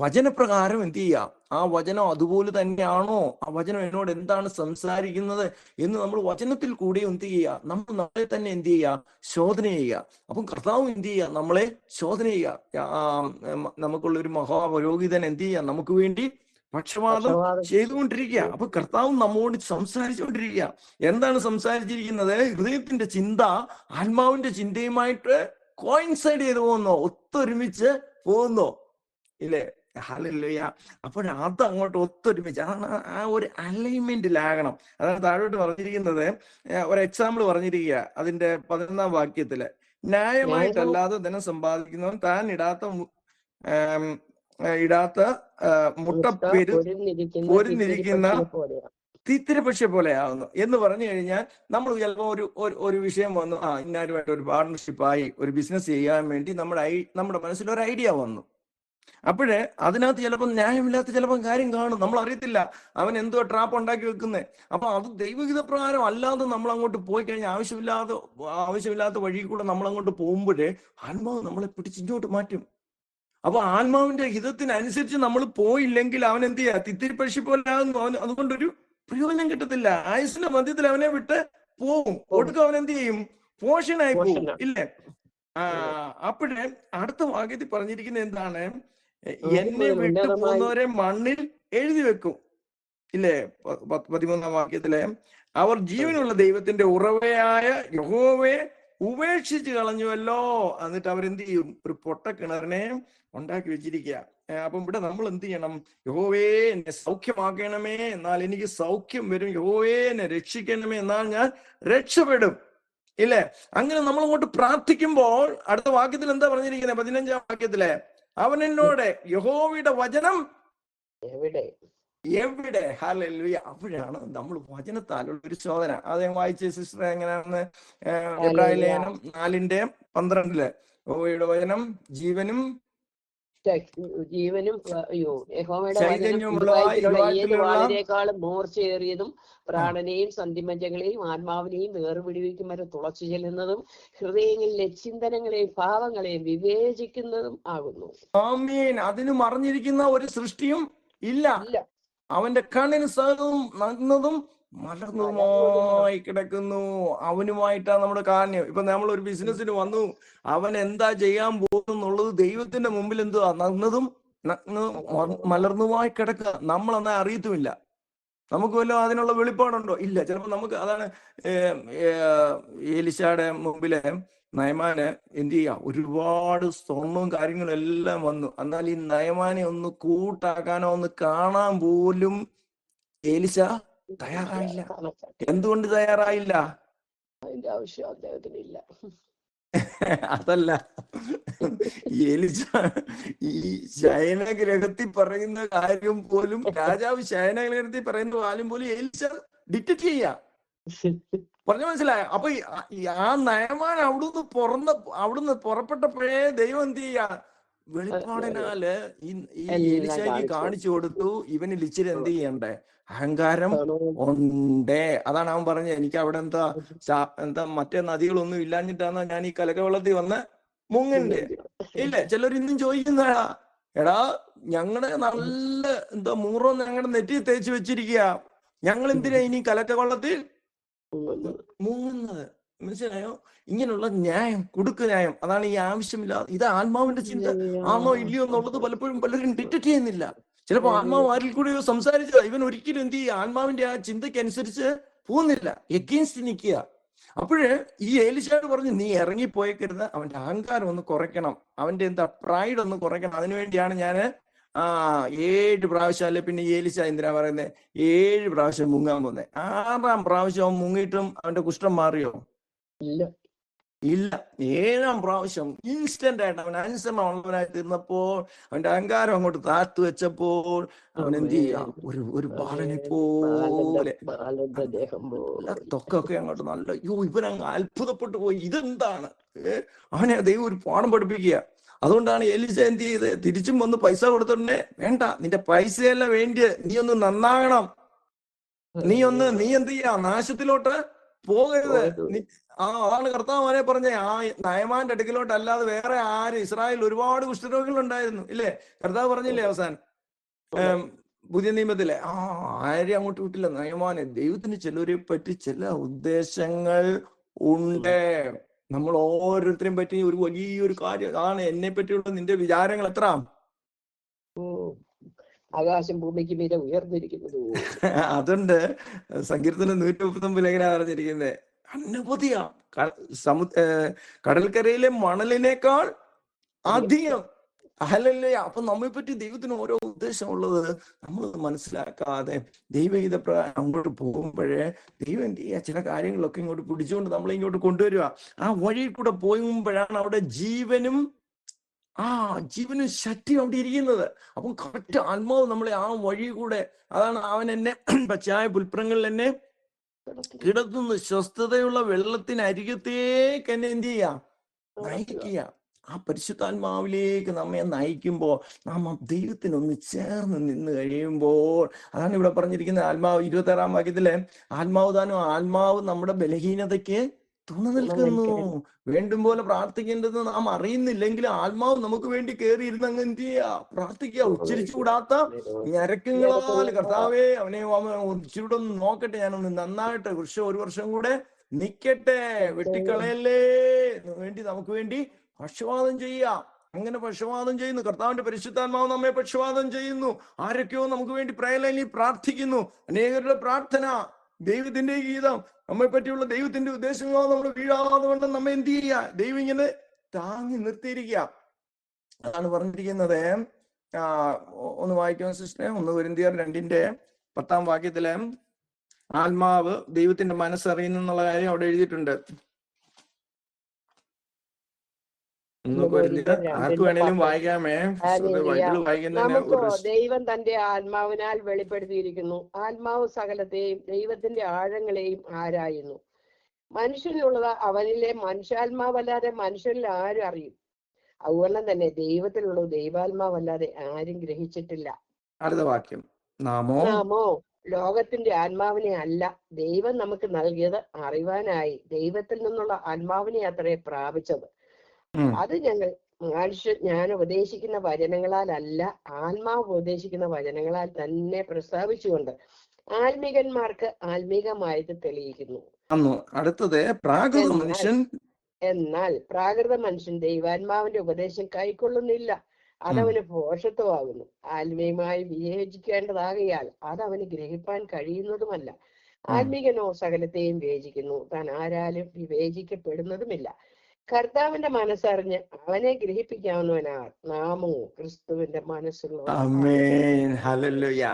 വചനപ്രകാരം എന്ത് ചെയ്യുക, ആ വചനം അതുപോലെ തന്നെയാണോ, ആ വചനം എന്നോട് എന്താണ് സംസാരിക്കുന്നത് എന്ന് നമ്മൾ വചനത്തിൽ കൂടെ എന്ത് ചെയ്യുക, നമ്മൾ നമ്മളെ തന്നെ എന്ത് ചെയ്യുക, ശോധന ചെയ്യുക. അപ്പം കർത്താവ് എന്ത് ചെയ്യുക, നമ്മളെ ശോധന ചെയ്യുക. നമുക്കുള്ളൊരു മഹാപുരോഹിതൻ എന്ത് ചെയ്യുക, നമുക്ക് വേണ്ടി പക്ഷപാതം ചെയ്തുകൊണ്ടിരിക്കുക. അപ്പൊ കർത്താവ് നമ്മോട് സംസാരിച്ചുകൊണ്ടിരിക്കുക. എന്താണ് സംസാരിച്ചിരിക്കുന്നത്? ഹൃദയത്തിന്റെ ചിന്ത ആത്മാവിന്റെ ചിന്തയുമായിട്ട് കോയിൻസൈഡ് ചെയ്ത് പോകുന്നോ, ഒത്തൊരുമിച്ച് പോകുന്നോ, ഇല്ലേ? ഹല്ലേലൂയ. അപ്പോൾ അത് അങ്ങോട്ട് ഒത്തൊരുമിച്ച്, അതാണ് ആ ഒരു അലൈൻമെന്റിലാകണം. അതാണ് താഴോട്ട് പറഞ്ഞിരിക്കുന്നത്. ഒരു എക്സാമ്പിൾ പറഞ്ഞിരിക്കുക അതിന്റെ 11-ാം വാക്യത്തില്. ന്യായമായിട്ടല്ലാതെ ധനം സമ്പാദിക്കുന്നവൻ താൻ ഇടാത്ത മുട്ടപ്പേര് പൊരിഞ്ഞിരിക്കുന്ന തിത്തിരപക്ഷി പോലെയാവുന്നു എന്ന് പറഞ്ഞു കഴിഞ്ഞാൽ, നമ്മൾ ചിലപ്പോൾ ഒരു വിഷയം വന്നു, ഇന്നാരുമായിട്ട് ഒരു പാർട്ണർഷിപ്പായി ഒരു ബിസിനസ് ചെയ്യാൻ വേണ്ടി നമ്മുടെ മനസ്സിൽ ഒരു ഐഡിയ വന്നു. അപ്പോഴേ അതിനകത്ത് ചിലപ്പോൾ ന്യായമില്ലാത്ത ചിലപ്പോൾ കാര്യം കാണും, നമ്മൾ അറിയത്തില്ല. അവൻ എന്തോ ട്രാപ്പ് ഉണ്ടാക്കി വെക്കുന്നത്. അപ്പൊ അത് ദൈവഹിത പ്രകാരം അല്ലാതെ നമ്മൾ അങ്ങോട്ട് പോയി കഴിഞ്ഞാൽ ആവശ്യമില്ലാത്ത വഴി കൂടെ നമ്മൾ അങ്ങോട്ട് പോകുമ്പോഴേ ആത്മാവ് നമ്മളെ പിടിച്ചിങ്ങോട്ട് മാറ്റും. അപ്പൊ ആത്മാവിന്റെ ഹിതത്തിനനുസരിച്ച് നമ്മൾ പോയില്ലെങ്കിൽ അവൻ എന്ത് ചെയ്യാ, തിത്തിരിപ്പഴി പോലെ ആകുന്നു. അവൻ അതുകൊണ്ടൊരു പ്രയോജനം കിട്ടത്തില്ല. ആയുസിന്റെ മധ്യത്തിൽ അവനെ വിട്ട് പോകും. ഒടുക്കം അവൻ എന്ത് ചെയ്യും, പോഷനായി പോകും, ഇല്ലേ? അപ്പോഴേ അടുത്ത വാക്യത്തിൽ പറഞ്ഞിരിക്കുന്നത് എന്താണ്? എന്നെ വിട്ടു പോകുന്നവരെ മണ്ണിൽ എഴുതി വെക്കും, ഇല്ലേ? 13-ാം വാക്യത്തിലെ അവർ ജീവനുള്ള ദൈവത്തിന്റെ ഉറവയായ യഹോവയെ ഉപേക്ഷിച്ച് കളഞ്ഞുവല്ലോ. എന്നിട്ട് അവരെന്ത് ചെയ്യും? ഒരു പൊട്ടക്കിണറിനെ ഉണ്ടാക്കി വെച്ചിരിക്കുക. അപ്പം ഇവിടെ നമ്മൾ എന്ത് ചെയ്യണം? യഹോവേ എന്നെ സൗഖ്യമാക്കണമേ, എന്നാൽ എനിക്ക് സൗഖ്യം വരും. യഹോവേ എന്നെ രക്ഷിക്കണമേ, എന്നാൽ ഞാൻ രക്ഷപ്പെടും. ഇല്ലേ? അങ്ങനെ നമ്മൾ അങ്ങോട്ട് പ്രാർത്ഥിക്കുമ്പോൾ അടുത്ത വാക്യത്തിൽ എന്താ പറഞ്ഞിരിക്കുന്നത്? 15-ാം വാക്യത്തിലെ, അവൻ എന്നോട് യഹോവയുടെ വചനം എവിടെ എവിടെ? ഹല്ലേലൂയ. അപ്പോഴാണ് നമ്മൾ വചനത്താലുള്ള ഒരു ശോധന. അത് ഞാൻ വായിച്ച സിസ്റ്റർ എങ്ങനെയാണെന്ന്, എബ്രായ ലേഖനം 4:12 യഹോവയുടെ വചനം ജീവനും ജീവനും യഹോവയുടെ വചനം ചൈതന്യമുള്ള ഏത് വാളിനേക്കാളും മൂർച്ചയേറിയതും പ്രാണനെയും സന്ധിമജ്ജകളെയും ആത്മാവിനെയും വേർപിടിവിക്കും വരെ തുളച്ചു ചെല്ലുന്നതും ഹൃദയങ്ങളിലെ ചിന്തനങ്ങളെയും ഭാവങ്ങളെയും വിവേചിക്കുന്നതും ആകുന്നു. ആമേൻ. അതിന് മറിഞ്ഞിരിക്കുന്ന ഒരു സൃഷ്ടിയും ഇല്ല. അവന്റെ കണ്ണിന് സകലവും നഗ്നതും മലർന്നതുമായി കിടക്കുന്നു. അവനുമായിട്ടാണ് നമ്മുടെ കാര്യം. ഇപ്പൊ നമ്മൾ ഒരു ബിസിനസ്സിന് വന്നു, അവൻ എന്താ ചെയ്യാൻ പോകുന്നുള്ളത് ദൈവത്തിന്റെ മുമ്പിൽ എന്തുവാ? നഗ്നതും മലർന്നുമായി കിടക്കുക. നമ്മളെന്നാ അറിയത്തുമില്ല. നമുക്ക് വല്ല അതിനുള്ള വെളിപ്പാടുണ്ടോ? ഇല്ല. ചിലപ്പോൾ നമുക്ക് അതാണ് ഏലിശായുടെ മുമ്പില് നയമാന് എന്ത് ചെയ്യാ? ഒരുപാട് സ്വർണവും കാര്യങ്ങളും എല്ലാം വന്നു. എന്നാൽ ഈ നയമാനെ ഒന്ന് കൂട്ടാക്കാനോ ഒന്ന് കാണാൻ പോലും ഏലിശ തയ്യാറായില്ല. എന്തുകൊണ്ട് തയ്യാറായില്ല? അതിന്റെ ആവശ്യം അദ്ദേഹത്തിനില്ല. അതല്ല, ഏലിശ ഈ ശയനഗ്രഹത്തിൽ പറയുന്ന കാര്യം പോലും, രാജാവ് ശയനഗ്രഹത്തിൽ പറയുന്ന കാര്യം പോലും ഏലിശ ഡിറ്റക്ട് ചെയ്യാ. പറഞ്ഞു മനസ്സിലായോ? അപ്പൊ ആ നയമാൻ അവിടുന്ന് പുറപ്പെട്ടപ്പോഴേ ദൈവം എന്ത് ചെയ്യാ? വെളിപ്പാടിനാല് ഈ ഏലിശയ്ക്ക് കാണിച്ചു കൊടുത്തു. ഇവനിൽ ഇച്ചിരി എന്ത് ചെയ്യണ്ടേ? അഹങ്കാരം ഉണ്ടേ. അതാണ് അവൻ പറഞ്ഞത്, എനിക്ക് അവിടെ എന്താ മറ്റേ നദികളൊന്നും ഇല്ലാഞ്ഞിട്ടാണ് ഞാൻ ഈ കലക്കവെള്ളത്തിൽ വന്ന് മുങ്ങണ്ടേ. ഇല്ലേ? ചിലർ ഇന്നും ചോദിക്കുന്നതാ, എടാ ഞങ്ങളുടെ നല്ല മൂറോ ഞങ്ങളുടെ നെറ്റി തേച്ച് വെച്ചിരിക്കുക, ഞങ്ങൾ എന്തിനാ ഇനി കലക്കവെള്ളത്തിൽ മുങ്ങുന്നത്? മനസ്സിലായോ? ഇങ്ങനെയുള്ള ന്യായം, കുടുക്ക് ന്യായം, അതാണ് ഈ ആവശ്യമില്ലാതെ. ഇത് ആത്മാവിന്റെ ചിന്ത ആണോ ഇല്ലയോ എന്നുള്ളത് പലപ്പോഴും പലരും ഡിറ്റക്ട് ചെയ്യുന്നില്ല. ചിലപ്പോ ആത്മാവ് ആരിൽ കൂടി സംസാരിച്ചതാ, ഇവൻ ഒരിക്കലും എന്ത് ചെയ്യുക? ആത്മാവിന്റെ ആ ചിന്തയ്ക്ക് അനുസരിച്ച് പോകുന്നില്ല, എഗെയിൻസ്റ്റ് നിൽക്കുക. അപ്പോഴ് ഈ ഏലിശയോട് പറഞ്ഞു, നീ ഇറങ്ങിപ്പോയേക്കരുത്, അവന്റെ അഹങ്കാരം ഒന്ന് കുറയ്ക്കണം, അവന്റെ പ്രൈഡ് ഒന്ന് കുറയ്ക്കണം. അതിനുവേണ്ടിയാണ് ഞാന് 7 പ്രാവശ്യം, അല്ലെ പിന്നെ ഏലിശ എന്തിനാ പറയുന്നത് 7 പ്രാവശ്യം മുങ്ങാൻ പോകുന്നത്? 6-ാം പ്രാവശ്യം അവൻ മുങ്ങിയിട്ടും അവന്റെ കുഷ്ഠം മാറിയോ? ഇല്ല. 7-ാം പ്രാവശ്യം ഇൻസ്റ്റന്റ് ആയിട്ട് അവൻ അനുസരണമുള്ളവനായി തീർന്നപ്പോൾ, അവന്റെ അഹങ്കാരം അങ്ങോട്ട് താത്തു വെച്ചപ്പോൾ അവൻ എന്ത് ചെയ്യാം? ഒരു ബാലനെ പോലെ തൊക്കൊക്കെ അങ്ങോട്ട് നല്ല, ഇവനങ്ങ് അത്ഭുതപ്പെട്ടു പോയി. ഇതെന്താണ്? അവനെ ദൈവം ഒരു പാഠം പഠിപ്പിക്കുക. അതുകൊണ്ടാണ് എലീശ എന്ത് ചെയ്ത്? തിരിച്ചും വന്ന് പൈസ കൊടുത്തിട്ടുണ്ടേ, വേണ്ട, നിന്റെ പൈസയല്ല വേണ്ടി, നീ ഒന്ന് നന്നാകണം, നീ എന്ത് ചെയ്യാ? നാശത്തിലോട്ട് പോകരുത്. അതാണ് കർത്താവ് പറഞ്ഞേ, ആ നയമാന്റെ അടുക്കിലോട്ട് അല്ലാതെ വേറെ ആര്? ഇസ്രായേൽ ഒരുപാട് കുഷ്ഠരോഗികൾ ഉണ്ടായിരുന്നു, ഇല്ലേ? കർത്താവ് പറഞ്ഞില്ലേ അവസാനം പുതിയ നിയമത്തിലെ? ആരെയും അങ്ങോട്ട് വിട്ടില്ല നയമാനെ. ദൈവത്തിന് ചിലരെ പറ്റി ചില ഉദ്ദേശങ്ങൾ ഉണ്ട്. നമ്മൾ ഓരോരുത്തരെയും പറ്റി ഒരു വലിയൊരു കാര്യം ആണ്. എന്നെ പറ്റിയുള്ള നിന്റെ വിചാരങ്ങൾ എത്ര? ആകാശം ഭൂമിക്ക് മീതെ ഉയർന്നിരിക്കുന്നത്. അതുണ്ട്. സങ്കീർത്തനം 139 എങ്ങനെയാ പറഞ്ഞിരിക്കുന്നത്? അനവധിയാ, കടൽക്കരയിലെ മണലിനേക്കാൾ അധികം. ഹല്ലേലൂയ. അപ്പൊ നമ്മെ പറ്റി ദൈവത്തിന് ഓരോ ഉദ്ദേശമുള്ളത് നമ്മൾ മനസ്സിലാക്കാതെ ദൈവഹിത പ്രകാരം അങ്ങോട്ട് പോകുമ്പോഴേ ദൈവം എന്ത് ചെയ്യുക? ചില കാര്യങ്ങളൊക്കെ ഇങ്ങോട്ട് പിടിച്ചുകൊണ്ട് നമ്മളെ ഇങ്ങോട്ട് കൊണ്ടുവരിക. ആ വഴിയിൽ കൂടെ പോകുമ്പോഴാണ് അവിടെ ജീവനും ശക്തി അവിടെ ഇരിക്കുന്നത്. അപ്പം കറക്റ്റ് ആത്മാവ് നമ്മളെ ആ വഴി കൂടെ, അതാണ് അവൻ എന്നെ പച്ചയായ പുൽപ്പുറങ്ങളിൽ എന്നെ കിടത്തുന്നു, സ്വസ്ഥതയുള്ള വെള്ളത്തിനരികത്തേക്ക് എന്നെ എന്ത് ചെയ്യാം? നയിക്കുക. ആ പരിശുദ്ധാത്മാവിലേക്ക് നമ്മെ നയിക്കുമ്പോൾ നാം ദൈവത്തിനൊന്ന് ചേർന്ന് നിന്ന് കഴിയുമ്പോൾ, അതാണ് ഇവിടെ പറഞ്ഞിരിക്കുന്നത്. ആത്മാവ് 26-ാം വാക്യത്തിലെ ആത്മാവ് നമ്മുടെ ബലഹീനതയ്ക്ക് തുണ നിൽക്കുന്നു. വേണ്ടും പോലെ പ്രാർത്ഥിക്കേണ്ടത് നാം അറിയുന്നില്ലെങ്കിൽ ആത്മാവ് നമുക്ക് വേണ്ടി കയറി ഇരുന്ന് അങ്ങ് എന്ത് ചെയ്യുക? പ്രാർത്ഥിക്കുക. ഉച്ചരിച്ചുകൂടാത്ത ഞരക്കങ്ങളാൽ കർത്താവേ അവനെ ഇച്ചിരൂടെ ഒന്ന് നോക്കട്ടെ, ഞാനൊന്ന് നന്നായിട്ട്, ഒരു വർഷം കൂടെ നിക്കട്ടെ, വെട്ടിക്കളയല്ലേ എന്ന് വേണ്ടി നമുക്ക് വേണ്ടി പക്ഷവാദം ചെയ്യാം. അങ്ങനെ പക്ഷവാദം ചെയ്യുന്നു. കർത്താവിന്റെ പരിശുദ്ധാത്മാവ് നമ്മെ പക്ഷവാദം ചെയ്യുന്നു. ആരൊക്കെയോ നമുക്ക് വേണ്ടി പ്രയലയിൽ പ്രാർത്ഥിക്കുന്നു. അനേകരുടെ പ്രാർത്ഥന ദൈവത്തിന്റെ ഗീതം നമ്മെ പറ്റിയുള്ള ദൈവത്തിന്റെ ഉദ്ദേശങ്ങളോ നമ്മൾ വീഴാതെ കൊണ്ട് നമ്മെ എന്ത് ചെയ്യുക, ദൈവം ഇങ്ങനെ താങ്ങി നിർത്തിയിരിക്കുക. അതാണ് പറഞ്ഞിരിക്കുന്നത്. ഒന്ന് വായിക്കാൻ സിസ്റ്ററെ, 1 കൊരിന്ത്യർ 2:10 ആത്മാവ് ദൈവത്തിന്റെ മനസ്സറിയുന്നുള്ള കാര്യം അവിടെ എഴുതിയിട്ടുണ്ട്. 1 കൊരിന്ത്യർ ആർക്ക് വേണേലും വായിക്കാമേ. ബൈബിള് വായിക്കുന്നതിന് നമുക്ക് ഒരു ദൈവം തന്റെ ആത്മാവിനാൽ വെളിപ്പെടുത്തിയിരിക്കുന്നു. ആത്മാവ് സകലത്തെയും ദൈവത്തിന്റെ ആഴങ്ങളെയും ആരായുന്നു. മനുഷ്യനിലുള്ളത് അവനിലെ മനുഷ്യാത്മാവല്ലാതെ മനുഷ്യനിൽ ആരും അറിയും. അതുപോലെ തന്നെ ദൈവത്തിലുള്ളത് ദൈവാത്മാവല്ലാതെ ആരും ഗ്രഹിച്ചിട്ടില്ല. അടുത്ത വാക്യം, നാമോ ലോകത്തിന്റെ ആത്മാവിനെ അല്ല, ദൈവം നമുക്ക് നൽകിയത് അറിവാനായി ദൈവത്തിൽ നിന്നുള്ള ആത്മാവിനെ അത്രേ പ്രാപിച്ചത്. അത് ഞങ്ങൾ ഞാൻ ഉപദേശിക്കുന്ന വചനങ്ങളാലല്ല, ആത്മാവ് ഉപദേശിക്കുന്ന വചനങ്ങളാൽ തന്നെ പ്രസ്താവിച്ചുകൊണ്ട് ആത്മീകന്മാർക്ക് ആത്മീകമായത് തെളിയിക്കുന്നു. അടുത്തത് പ്രാകൃത മനുഷ്യൻ. എന്നാൽ പ്രാകൃത മനുഷ്യൻ ദൈവാത്മാവിന്റെ ഉപദേശം കൈക്കൊള്ളുന്നില്ല, അതവന് ഭോഷത്വമാകുന്നു. ആത്മീയമായി വിവേചിക്കേണ്ടതാകയാൽ അതവന് ഗ്രഹിപ്പാൻ കഴിയുന്നതുമല്ല. ആത്മീകനോ സകലത്തെയും വിവേചിക്കുന്നു, താൻ ആരാലും വിവേചിക്കപ്പെടുന്നതുമില്ല. കർത്താവിന്റെ മനസ്സറിഞ്ഞ് അവനെ ഗ്രഹിപ്പിക്കാവുന്നവനാ നാമോ ക്രിസ്തുവിന്റെ മനസ്സുള്ള. ആമേൻ, ഹല്ലേലൂയ.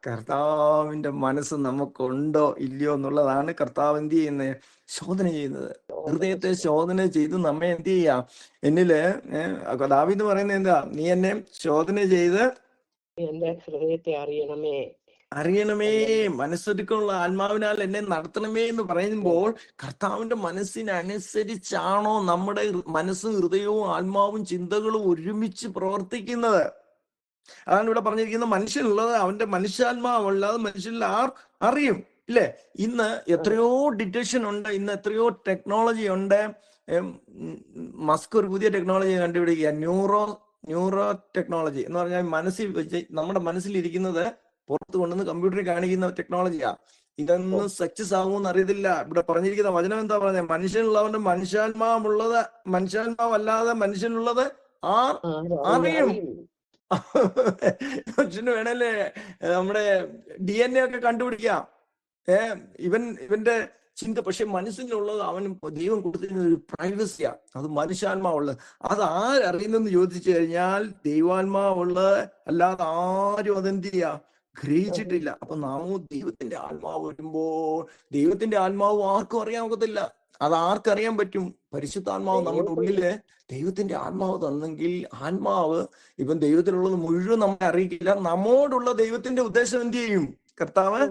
കർത്താവിന്റെ മനസ്സ് നമുക്കുണ്ടോ ഇല്ലയോ എന്നുള്ളതാണ് കർത്താവ് എന്ത് ചെയ്യുന്നത്, ശോധന ചെയ്യുന്നത്. ഹൃദയത്തെ ശോധന ചെയ്ത് നമ്മെ എന്ത് ചെയ്യാം, എന്നില് ദാവീദ് പറയുന്നത് എന്താ, നീ എന്നെ ശോധന ചെയ്ത് എന്റെ ഹൃദയത്തെ അറിയണമേ, മനസ്സൊരുക്കമുള്ള ആത്മാവിനാൽ എന്നെ നടത്തണമേ എന്ന് പറയുമ്പോൾ കർത്താവിന്റെ മനസ്സിനനുസരിച്ചാണോ നമ്മുടെ മനസ്സും ഹൃദയവും ആത്മാവും ചിന്തകളും ഒരുമിച്ച് പ്രവർത്തിക്കുന്നത്? അതാണ് ഇവിടെ പറഞ്ഞിരിക്കുന്നത്. മനുഷ്യനുള്ളത് അവന്റെ മനുഷ്യാത്മാവല്ലാതെ മനുഷ്യനിൽ അറിയും ഇല്ലേ? ഇന്ന് എത്രയോ ഡിറ്റക്ഷൻ ഉണ്ട്, ഇന്ന് എത്രയോ ടെക്നോളജി ഉണ്ട്. മസ്ക് ഒരു പുതിയ ടെക്നോളജി കണ്ടുപിടിക്കുക, ന്യൂറോ ടെക്നോളജി എന്ന് പറഞ്ഞാൽ നമ്മുടെ മനസ്സിലിരിക്കുന്നത് പുറത്ത് കൊണ്ടുവന്ന് കമ്പ്യൂട്ടറിൽ കാണിക്കുന്ന ടെക്നോളജിയാ. ഇതൊന്നും സക്സസ് ആകുമെന്ന് അറിയത്തില്ല. ഇവിടെ പറഞ്ഞിരിക്കുന്ന വചനം എന്താ പറഞ്ഞത്, മനുഷ്യനുള്ളവന്റെ മനുഷ്യാത്മാവല്ലാതെ മനുഷ്യനുള്ളത് അറിയും. മനുഷ്യന് വേണല്ലേ നമ്മുടെ DNA ഒക്കെ കണ്ടുപിടിക്കാം. ഇവന്റെ ചിന്ത, പക്ഷെ മനസ്സിലുള്ളത് അവന് ദൈവം കൊടുത്തിരുന്ന ഒരു പ്രൈവസിയാ, അത് മനുഷ്യാത്മാവുള്ളത്. അത് ആരറിയുന്നെന്ന് ചോദിച്ചു കഴിഞ്ഞാൽ ദൈവാത്മാവുള്ളത് അല്ലാതെ ആരും അതെന്ത് ചെയ്യാ, ഗ്രഹിച്ചിട്ടില്ല. അപ്പൊ നാമോ ദൈവത്തിന്റെ ആത്മാവ് വരുമ്പോൾ, ദൈവത്തിന്റെ ആത്മാവ് ആർക്കും അറിയാൻ ഒക്കത്തില്ല. അത് ആർക്കറിയാൻ പറ്റും? പരിശുദ്ധാത്മാവ് നമ്മുടെ ഉള്ളില് ദൈവത്തിന്റെ ആത്മാവ് തന്നെങ്കിൽ, ആത്മാവ് ഇപ്പം ദൈവത്തിലുള്ളത് മുഴുവൻ നമ്മെ അറിയിക്കില്ല. നമ്മോടുള്ള ദൈവത്തിന്റെ ഉദ്ദേശം എന്ത് ചെയ്യും? കർത്താവ്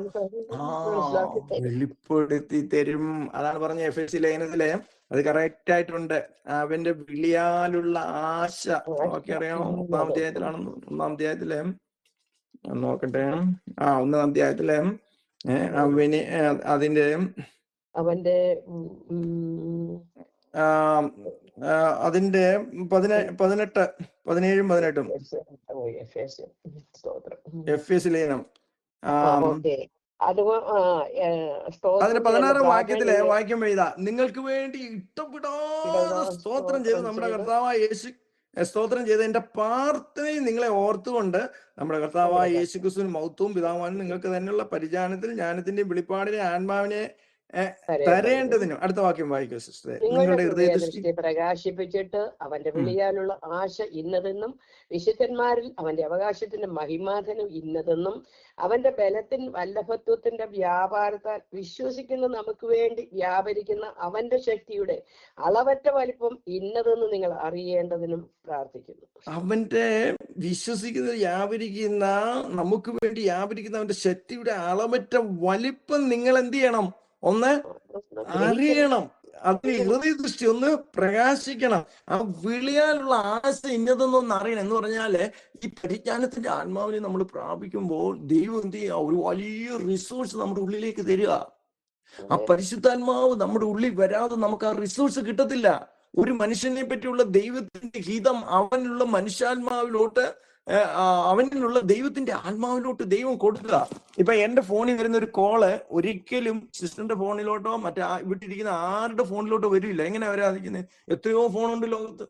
വെളിപ്പെടുത്തി തരും. അതാണ് പറഞ്ഞ എഫെസ്യ ലേഖനത്തിലെ, അത് കറക്റ്റ് ആയിട്ടുണ്ട്. അവന്റെ വിളിയാലുള്ള ആശ ഒക്കെ അറിയാമോ? 1-ാം അധ്യായത്തിലാണെന്ന്, 1-ാം അധ്യായത്തിലെ നോക്കട്ടെ, 1-ാം അധ്യായത്തിലെ അവന് അതിന്റെ അതിന്റെ 17-18 എഫെസ്യ ലേഖനം അതിന്റെ 16-ാം വാക്യത്തിലെ വാക്യം എഴുതാ, നിങ്ങൾക്ക് വേണ്ടി ഇഷ്ടപ്പെടാതെ സ്തോത്രം ചെയ്ത് നമ്മുടെ കർത്താവായ യേശു സ്തോത്രം ചെയ്ത് എന്റെ പ്രാർത്ഥനയിൽ നിങ്ങളെ ഓർത്തുകൊണ്ട് നമ്മുടെ കർത്താവായ യേശു ക്രിസ്തുവിന് മഹത്വവും പിതാവാനും നിങ്ങൾക്ക് തന്നെയുള്ള പരിജ്ഞാനത്തിൽ ജ്ഞാനത്തിന്റെയും വെളിപ്പാടിനെ ആത്മാവിനെ തരേണ്ടതിനും. അടുത്ത വാക്യം വായിക്കൂ സിസ്റ്ററെ. നിങ്ങളുടെ ഹൃദയദൃഷ്ടി പ്രകാശിപ്പിച്ചിട്ട് അവന്റെ വിളിയാലുള്ള ആശ ഇന്നതെന്നും വിശുദ്ധന്മാരിൽ അവന്റെ അവകാശത്തിന്റെ മഹിമാധനം ഇന്നതെന്നും അവന്റെ ബലത്തിൻ വല്ലഭത്വത്തിന്റെ വ്യാപാരത്താൽ വിശ്വസിക്കുന്ന നമുക്ക് വേണ്ടി വ്യാപരിക്കുന്ന അവന്റെ ശക്തിയുടെ അളവറ്റ വലിപ്പം ഇന്നതെന്ന് നിങ്ങൾ അറിയേണ്ടതിനും പ്രാർത്ഥിക്കുന്നു. അവന്റെ വിശ്വസിക്കുന്ന വ്യാപരിക്കുന്ന നമുക്ക് വേണ്ടി വ്യാപരിക്കുന്ന അവന്റെ ശക്തിയുടെ അളവറ്റ വലിപ്പം നിങ്ങൾ എന്ത് ചെയ്യണം? ഒന്ന് അറിയണം. അതിന് ഹൃദയദൃഷ്ടി ഒന്ന് പ്രകാശിക്കണം. ആ വിളിയാലുള്ള ആശ ഇന്നതെന്നൊന്ന് അറിയണം. എന്ന് പറഞ്ഞാല് ഈ പരിജ്ഞാനത്തിന്റെ ആത്മാവിനെ നമ്മൾ പ്രാപിക്കുമ്പോൾ ദൈവം എന്ത് ചെയ്യുക, ഒരു വലിയ റിസോഴ്സ് നമ്മുടെ ഉള്ളിലേക്ക് തരിക. ആ പരിശുദ്ധാത്മാവ് നമ്മുടെ ഉള്ളിൽ വരാതെ നമുക്ക് ആ റിസോഴ്സ് കിട്ടത്തില്ല. ഒരു മനുഷ്യനെ പറ്റിയുള്ള ദൈവത്തിന്റെ ഹിതം അവനുള്ള മനുഷ്യാത്മാവിലോട്ട്, അവനിലുള്ള ദൈവത്തിന്റെ ആത്മാവിലോട്ട് ദൈവം കൊടുക്കുക. ഇപ്പൊ എന്റെ ഫോണിൽ വരുന്ന ഒരു കോള് ഒരിക്കലും സിസ്റ്ററിന്റെ ഫോണിലോട്ടോ മറ്റേ വിട്ടിരിക്കുന്ന ആരുടെ ഫോണിലോട്ടോ വരില്ല. എങ്ങനെയാ വരാതിരിക്കുന്നത്? എത്രയോ ഫോണുണ്ട് ലോകത്ത്,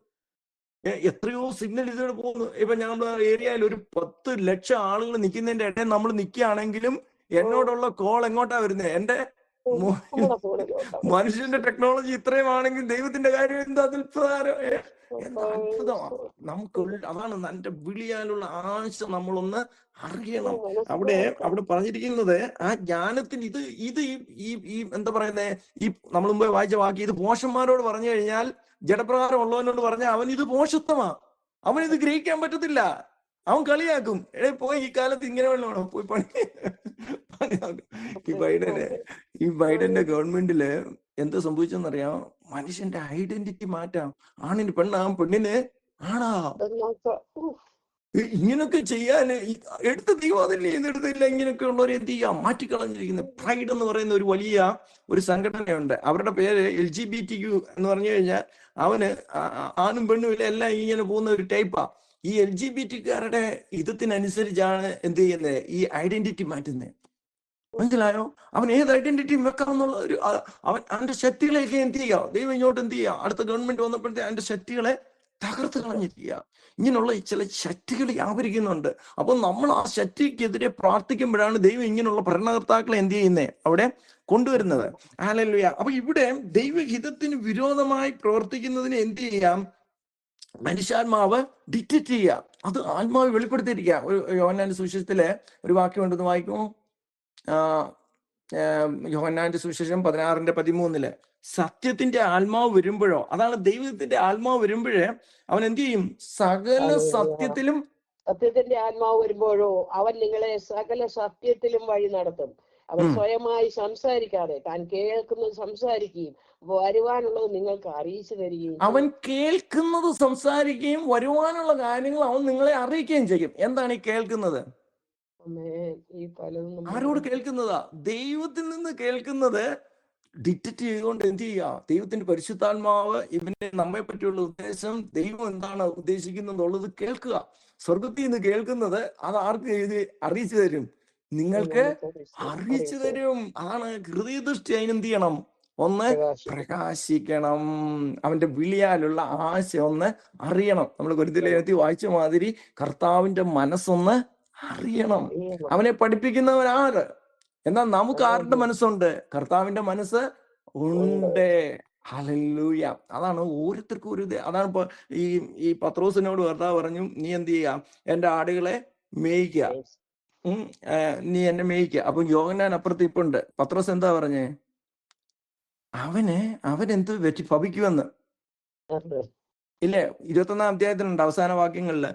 എത്രയോ സിഗ്നൽ ഇതിലൂടെ പോകുന്നു. ഇപ്പൊ ഞങ്ങളുടെ ഏരിയയിൽ ഒരു 10 ലക്ഷം ആളുകൾ നിൽക്കുന്നതിന്റെ ഇടയിൽ നമ്മൾ നിൽക്കുകയാണെങ്കിലും എന്നോടുള്ള കോൾ എങ്ങോട്ടാ വരുന്നത്? എന്റെ നമ്മുടെ ഫോണിലോട്ടാ. മനുഷ്യന്റെ ടെക്നോളജി ഇത്രയും ആണെങ്കിൽ ദൈവത്തിന്റെ കാര്യം എന്താ അത്ഭുതം, എന്താ അത്ഭുതമാണ് നമുക്ക്. അതാണ് എന്റെ വിളിയാലുള്ള ആശ നമ്മളൊന്ന് അറിയണം. അവിടെ പറഞ്ഞിരിക്കുന്നത് ആ ജ്ഞാനത്തിന് ഇത് ഈ എന്താ പറയുന്നത്, ഈ നമ്മൾ മുമ്പേ വായിച്ച വാക്ക്, ഇത് ഭോഷന്മാരോട് പറഞ്ഞു കഴിഞ്ഞാൽ, ജഡപ്രകാരം ഉള്ളവനോട് പറഞ്ഞാൽ അവൻ ഇത് ഭോഷത്വമാ, അവൻ ഇത് ഗ്രഹിക്കാൻ പറ്റത്തില്ല, അവൻ കളിയാക്കും. പോയി ഈ കാലത്ത് ഇങ്ങനെ വേണോ പോയി പണി. ഈ ബൈഡന്റെ ഗവൺമെന്റില് എന്താ സംഭവിച്ചെന്നറിയാം? മനുഷ്യന്റെ ഐഡന്റിറ്റി മാറ്റാം. ആണിന് പെണ്ണാം, പെണ്ണിന് ആണാ. ഇങ്ങനൊക്കെ ചെയ്യാൻ എടുത്ത ദൈവം അതല്ലേ എടുത്തില്ല. ഇങ്ങനെയൊക്കെ ഉള്ളവരെ എന്ത് ചെയ്യാം? മാറ്റിക്കളഞ്ഞിരിക്കുന്നത്. പ്രൈഡ് എന്ന് പറയുന്ന ഒരു വലിയ ഒരു സംഘടനയുണ്ട്. അവരുടെ പേര് LGBTQ എന്ന് പറഞ്ഞു കഴിഞ്ഞാൽ അവന് ആണും പെണ്ണും ഇല്ല, എല്ലാം ഇങ്ങനെ പോകുന്ന ഒരു ടൈപ്പാ. ഈ LGBTക്കാരുടെ ഇതത്തിനനുസരിച്ചാണ് എന്ത് ചെയ്യുന്നത്? ഈ ഐഡന്റിറ്റി മാറ്റുന്നത്. മനസ്സിലായോ? അവൻ ഏത് ഐഡന്റിറ്റിയും വെക്കാമെന്നുള്ള ഒരു അവന്റെ ശക്തികളെയൊക്കെ എന്ത് ചെയ്യാം? ദൈവം ഇങ്ങോട്ട് എന്ത് ചെയ്യാം? അടുത്ത ഗവൺമെന്റ് വന്നപ്പോഴത്തെ അവന്റെ ശക്തികളെ തകർത്ത് കളഞ്ഞിരിക്കുക. ഇങ്ങനെയുള്ള ചില ശക്തികൾ വ്യാപരിക്കുന്നുണ്ട്. അപ്പൊ നമ്മൾ ആ ശക്തിക്കെതിരെ പ്രാർത്ഥിക്കുമ്പോഴാണ് ദൈവം ഇങ്ങനെയുള്ള ഭരണകർത്താക്കളെ എന്ത് ചെയ്യുന്നത്? അവിടെ കൊണ്ടുവരുന്നത്. ഹല്ലേലൂയ. അപ്പൊ ഇവിടെ ദൈവഹിതത്തിന് വിരോധമായി പ്രവർത്തിക്കുന്നതിന് എന്ത് ചെയ്യാം? മനുഷ്യാത്മാവ് ഡിക്റ്റേറ്റ് ചെയ്യുക. അത് ആത്മാവ് വെളിപ്പെടുത്തിയിരിക്കുക. യോഹന്നാന്റെ സുവിശേഷത്തിലെ ഒരു വാക്യം വായിക്കുമോ? യോഹന്നാന്റെ സുവിശേഷം 16:13 സത്യത്തിന്റെ ആത്മാവ് വരുമ്പോഴോ, അതാണ് ദൈവത്തിന്റെ ആത്മാവ് വരുമ്പോഴേ അവൻ എന്ത് ചെയ്യും? സകല സത്യത്തിലും. സത്യത്തിന്റെ ആത്മാവ് വരുമ്പോഴോ അവൻ നിങ്ങളെ സകല സത്യത്തിലും വഴി നടത്തും. അവൻ സ്വയമായി സംസാരിക്കാതെ താൻ കേൾക്കുന്നത് സംസാരിക്കുകയും വരുവാനുള്ളത് നിങ്ങൾക്ക് അറിയിച്ചു തരികയും. അവൻ കേൾക്കുന്നത് സംസാരിക്കുകയും വരുവാനുള്ള കാര്യങ്ങൾ അവൻ നിങ്ങളെ അറിയിക്കുകയും ചെയ്യും. എന്താണ് ഈ കേൾക്കുന്നത്? ആരോട് കേൾക്കുന്നതാ? ദൈവത്തിൽ നിന്ന് കേൾക്കുന്നത്. ഡിക്റ്റേറ്റ് ചെയ്തുകൊണ്ട് എന്ത് ചെയ്യുക? ദൈവത്തിന്റെ പരിശുദ്ധാത്മാവ് ഇവനെ നമ്മെ പറ്റിയുള്ള ഉദ്ദേശം, ദൈവം എന്താണ് ഉദ്ദേശിക്കുന്നുള്ളത് കേൾക്കുക. സ്വർഗത്തിൽ നിന്ന് കേൾക്കുന്നത് അത് ആർക്ക് അറിയിച്ചു തരും? നിങ്ങൾക്ക് അറിയിച്ചു തരും. അതാണ് ഹൃദയദൃഷ്ടി. അതിനെന്ത് ചെയ്യണം? ഒന്ന് പ്രകാശിക്കണം. അവന്റെ വിളിയാലുള്ള ആശ ഒന്ന് അറിയണം. നമ്മൾ കൊരിന്ത്യലേഖനത്തിൽ വായിച്ച മാതിരി കർത്താവിന്റെ മനസ്സൊന്ന് അറിയണം. അവനെ പഠിപ്പിക്കുന്നവരാര്? എന്നാൽ നമുക്ക് ആരുടെ മനസ്സുണ്ട്? കർത്താവിന്റെ മനസ്സ് ഉണ്ട്. ഹല്ലേലൂയ. അതാണ് ഓരോരുത്തർക്കും ഒരു അതാണ് ഇപ്പൊ ഈ പത്രോസിനോട് കർത്താവ് പറഞ്ഞു, നീ എന്ത് ചെയ്യാ? എന്റെ ആടുകളെ മേയ്ക്കുക, നീ എന്നെ മേയ്ക്കുക. അപ്പൊ യോഹന്നാൻ അപ്പുറത്ത് ഇപ്പുണ്ട്. പത്രോസ് എന്താ പറഞ്ഞേ? അവനെന്ത് ഭവിക്കുമെന്ന് ഇല്ലേ? 21-ാം അധ്യായത്തിലുണ്ട് അവസാന വാക്യങ്ങളില്.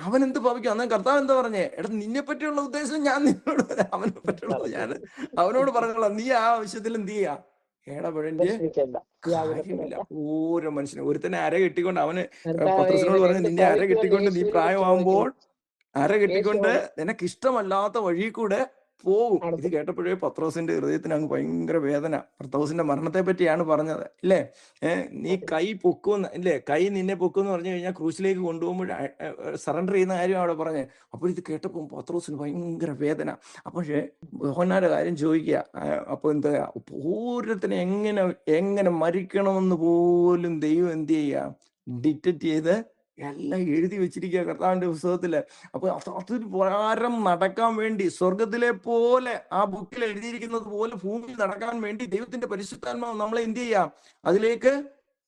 അവൻ എന്ത് ഭവിക്കും? അന്ന് കർത്താവ് എന്താ പറഞ്ഞേ? എടാ, നിന്നെ പറ്റിയുള്ള ഉദ്ദേശം ഞാൻ നിന്നോട്, അവനെ പറ്റിയുള്ളത് ഞാൻ അവനോട് പറഞ്ഞോളാം. നീ ആ ആവശ്യത്തിൽ എന്ത് ചെയ്യാ? ഇടപെടേണ്ട കാര്യമില്ല. ഓരോ മനുഷ്യനും ഒരുത്തനെ അര കെട്ടിക്കൊണ്ട് അവന് പത്രോസിനോട് പറഞ്ഞു, നിന്നെ അര കെട്ടിക്കൊണ്ട് നീ പ്രായമാകുമ്പോൾ അര കെട്ടിക്കൊണ്ട് നിനക്ക് ഇഷ്ടമല്ലാത്ത വഴി കൂടെ പോകും. ഇത് കേട്ടപ്പോഴേ പത്രോസിന്റെ ഹൃദയത്തിന് അങ്ങ് ഭയങ്കര വേദന. പത്രോസിന്റെ മരണത്തെ പറ്റിയാണ് പറഞ്ഞത്, ഇല്ലേ? നീ കൈ പൊക്കുമെന്ന്, ഇല്ലേ? കൈ നിന്നെ പൊക്കുമെന്ന് പറഞ്ഞു കഴിഞ്ഞാൽ ക്രൂശിലേക്ക് കൊണ്ടുപോകുമ്പോൾ സറണ്ടർ ചെയ്യുന്ന കാര്യം അവിടെ പറഞ്ഞത്. അപ്പോൾ ഇത് കേട്ടപ്പോൾ പത്രോസിന് ഭയങ്കര വേദന. പക്ഷേ യോഹന്നാന്റെ കാര്യം ചോദിക്കുക. അപ്പൊ എന്താ? ഓരോരുത്തരും എങ്ങനെ മരിക്കണമെന്ന് പോലും ദൈവം എന്ത് ചെയ്യുക? ഡിക്റ്റേറ്റ് ചെയ്ത് എല്ലാം എഴുതി വെച്ചിരിക്കുക കർത്താവിന്റെ പുസ്തകത്തില്. അപ്പൊ അതൊരു പ്രകാരം നടക്കാൻ വേണ്ടി, സ്വർഗത്തിലെ പോലെ ആ ബുക്കിൽ എഴുതിയിരിക്കുന്നത് പോലെ ഭൂമിയിൽ നടക്കാൻ വേണ്ടി ദൈവത്തിന്റെ പരിശുദ്ധാത്മാവ് നമ്മളെ എന്ത് ചെയ്യാം? അതിലേക്ക്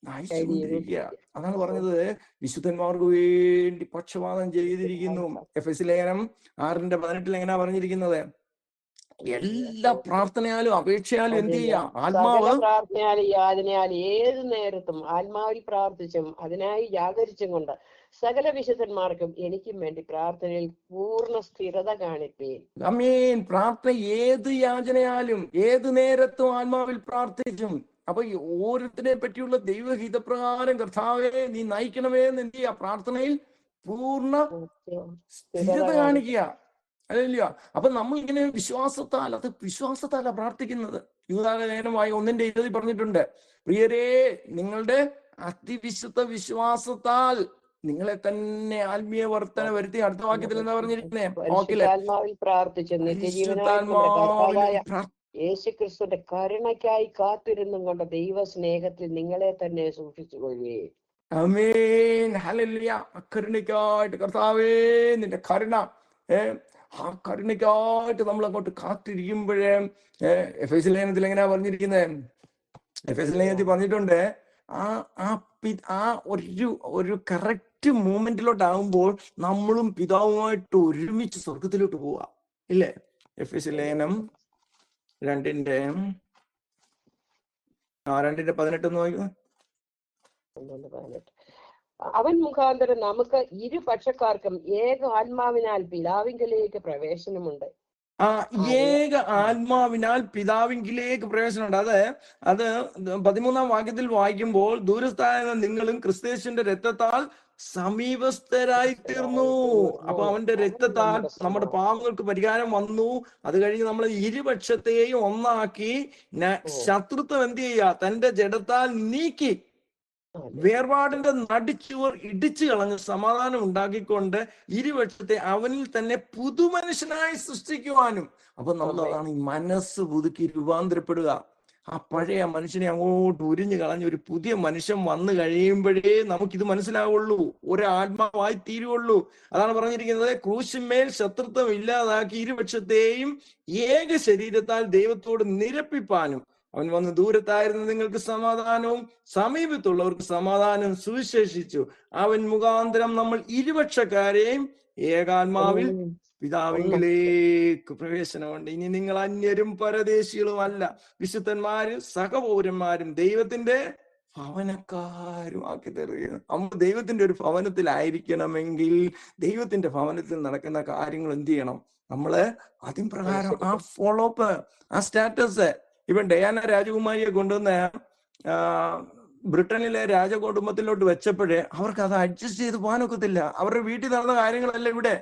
നയിച്ചുകൊണ്ടിരിക്കുക. അതാണ് പറഞ്ഞത്, വിശുദ്ധന്മാർക്ക് വേണ്ടി പക്ഷപാതം ചെയ്തിരിക്കുന്നു. എഫെസ്യ ലേഖനം 6:18 എങ്ങനെയാ പറഞ്ഞിരിക്കുന്നത്? എല്ലാ പ്രാർത്ഥനയാലും അപേക്ഷയാലും എന്ത് ചെയ്യാം? ആത്മാവ് പ്രാർത്ഥനയാലും യാതനയാലും ഏത് നേരത്തും ആത്മാവിൽ പ്രാർത്ഥിച്ചും അതിനായി ജാഗരിച്ചും കൊണ്ട് സകല വിശുദ്ധന്മാർക്കും എനിക്കും വേണ്ടി പ്രാർത്ഥനയിൽ പൂർണ്ണ സ്ഥിരത കാണിപ്പേൻ. ആമേൻ. പ്രാർത്ഥന ഏത് യാചനയാലും ഏത് നേരത്തും ആത്മാവിൽ പ്രാർത്ഥിച്ചും. അപ്പൊ ഈ ഓരോരുത്തരെ പറ്റിയുള്ള ദൈവഹിതപ്രകാരം കർത്താവെ നീ നയിക്കണമേ എന്ന് എന്ത് ചെയ്യുക? പ്രാർത്ഥനയിൽ പൂർണ്ണ സ്ഥിരത കാണിക്കുക. അല്ലല്ലോ? അപ്പൊ നമ്മൾ ഇങ്ങനെ വിശ്വാസത്താല പ്രാർത്ഥിക്കുന്നത്. യൂദാലേഖനമായി 1:20 പറഞ്ഞിട്ടുണ്ട്, പ്രിയരേ, നിങ്ങളുടെ അതിവിശുദ്ധ വിശ്വാസത്താൽ നിങ്ങളെ തന്നെ ആത്മീയ വർധന വരുത്തി. അടുത്ത വാക്യത്തിൽ എന്താ പറഞ്ഞിരിക്കുന്നത്? യേശുക്രിസ്തുവിന്റെ കരുണയ്ക്കായി കാത്തിരുന്നും കൊണ്ട് ദൈവ സ്നേഹത്തിൽ നിങ്ങളെ തന്നെ സൂക്ഷിച്ചുകൊള്ളുകയെ. ആമേൻ. ഹല്ലേലൂയ. കരുണയ്ക്കായിട്ട് കർത്താവേ നിന്റെ കരുണ ആ കരുണയ്ക്കായിട്ട് നമ്മൾ അങ്ങോട്ട് കാത്തിരിക്കുമ്പോഴേ എഫേസ്യ ലേഖനത്തിൽ എങ്ങനെയാ പറഞ്ഞിരിക്കുന്നത്? എഫേസ്യ ലേഖനത്തിൽ പറഞ്ഞിട്ടുണ്ട്, ആ ആ ആ ഒരു കറക്റ്റ് മൂമെന്റിലോട്ടാകുമ്പോൾ നമ്മളും പിതാവുമായിട്ട് ഒരുമിച്ച് സ്വർഗത്തിലോട്ട് പോവാ, ഇല്ലേ? എഫേസ്യ ലേഖനം 2:18 നോക്കുക. അവൻ മുഖാന്തരം നമുക്ക് ഇരുപക്ഷക്കാർക്കും ഏക ആത്മാവിനാൽ പിതാവിങ്കലേക്ക് പ്രവേശനമുണ്ട്. ആ ഏക ആത്മാവിനാൽ പിതാവിങ്കിലേക്ക് പ്രവേശനമുണ്ട്. അത് 13-ാം വാക്യത്തിൽ വായിക്കുമ്പോൾ, ദൂരസ്ഥാന നിങ്ങളും ക്രിസ്തുയേശുവിന്റെ രക്തത്താൽ സമീപസ്ഥരായി തീർന്നു. അപ്പൊ അവന്റെ രക്തത്താൽ നമ്മുടെ പാപങ്ങൾക്ക് പരിഹാരം വന്നു. അത് കഴിഞ്ഞ് നമ്മൾ ഇരുപക്ഷത്തെയും ഒന്നാക്കി ശത്രുത്വം എന്ത് ചെയ്യുക? തന്റെ ജഡത്താൽ നീക്കി വേർപാടിന്റെ നടിച്ചുവർ ഇടിച്ചു കളഞ്ഞ് സമാധാനം ഉണ്ടാക്കിക്കൊണ്ട് ഇരുപക്ഷത്തെ അവനിൽ തന്നെ പുതുമനുഷ്യനായി സൃഷ്ടിക്കുവാനും. അപ്പൊ നമ്മളതാണ് ഈ മനസ്സ് പുതുക്കി രൂപാന്തരപ്പെടുക. ആ പഴയ മനുഷ്യനെ അങ്ങോട്ട് ഉരിഞ്ഞു കളഞ്ഞ് ഒരു പുതിയ മനുഷ്യൻ വന്നു കഴിയുമ്പോഴേ നമുക്കിത് മനസ്സിലാവുള്ളൂ, ഒരാത്മാവായി തീരുള്ളൂ. അതാണ് പറഞ്ഞിരിക്കുന്നത്, ക്രൂശിന്മേൽ ശത്രുത്വം ഇല്ലാതാക്കി ഇരുപക്ഷത്തെയും ഏക ശരീരത്താൽ ദൈവത്തോട് നിരപ്പിപ്പാനും അവൻ വന്ന് ദൂരത്തായിരുന്ന നിങ്ങൾക്ക് സമാധാനവും സമീപത്തുള്ളവർക്ക് സമാധാനവും സുവിശേഷിച്ചു. അവൻ മുഖാന്തരം നമ്മൾ ഇരുപക്ഷക്കാരെയും ഏകാത്മാവിൽ പിതാവിങ്കിലേക്ക് പ്രവേശനമുണ്ട്. ഇനി നിങ്ങൾ അന്യരും പരദേശികളുമല്ല, വിശുദ്ധന്മാരും സഹപൗരന്മാരും ദൈവത്തിന്റെ ഭവനക്കാരും ആക്കി തരുകയാണ്. നമ്മൾ ദൈവത്തിന്റെ ഒരു ഭവനത്തിലായിരിക്കണമെങ്കിൽ ദൈവത്തിന്റെ ഭവനത്തിൽ നടക്കുന്ന കാര്യങ്ങൾ എന്ത് ചെയ്യണം? നമ്മള് ആദ്യം പ്രകാരം ആ ഫോളോ അപ്പ്, ആ സ്റ്റാറ്റസ്. ഇവൻ ഡയാന രാജകുമാരിയെ കൊണ്ടുവന്ന് ബ്രിട്ടനിലെ രാജകുടുംബത്തിലോട്ട് വെച്ചപ്പോഴേ അവർക്ക് അത് അഡ്ജസ്റ്റ് ചെയ്ത് പോകാനൊക്കത്തില്ല. അവരുടെ വീട്ടിൽ നടന്ന കാര്യങ്ങളല്ല ഇവിടെ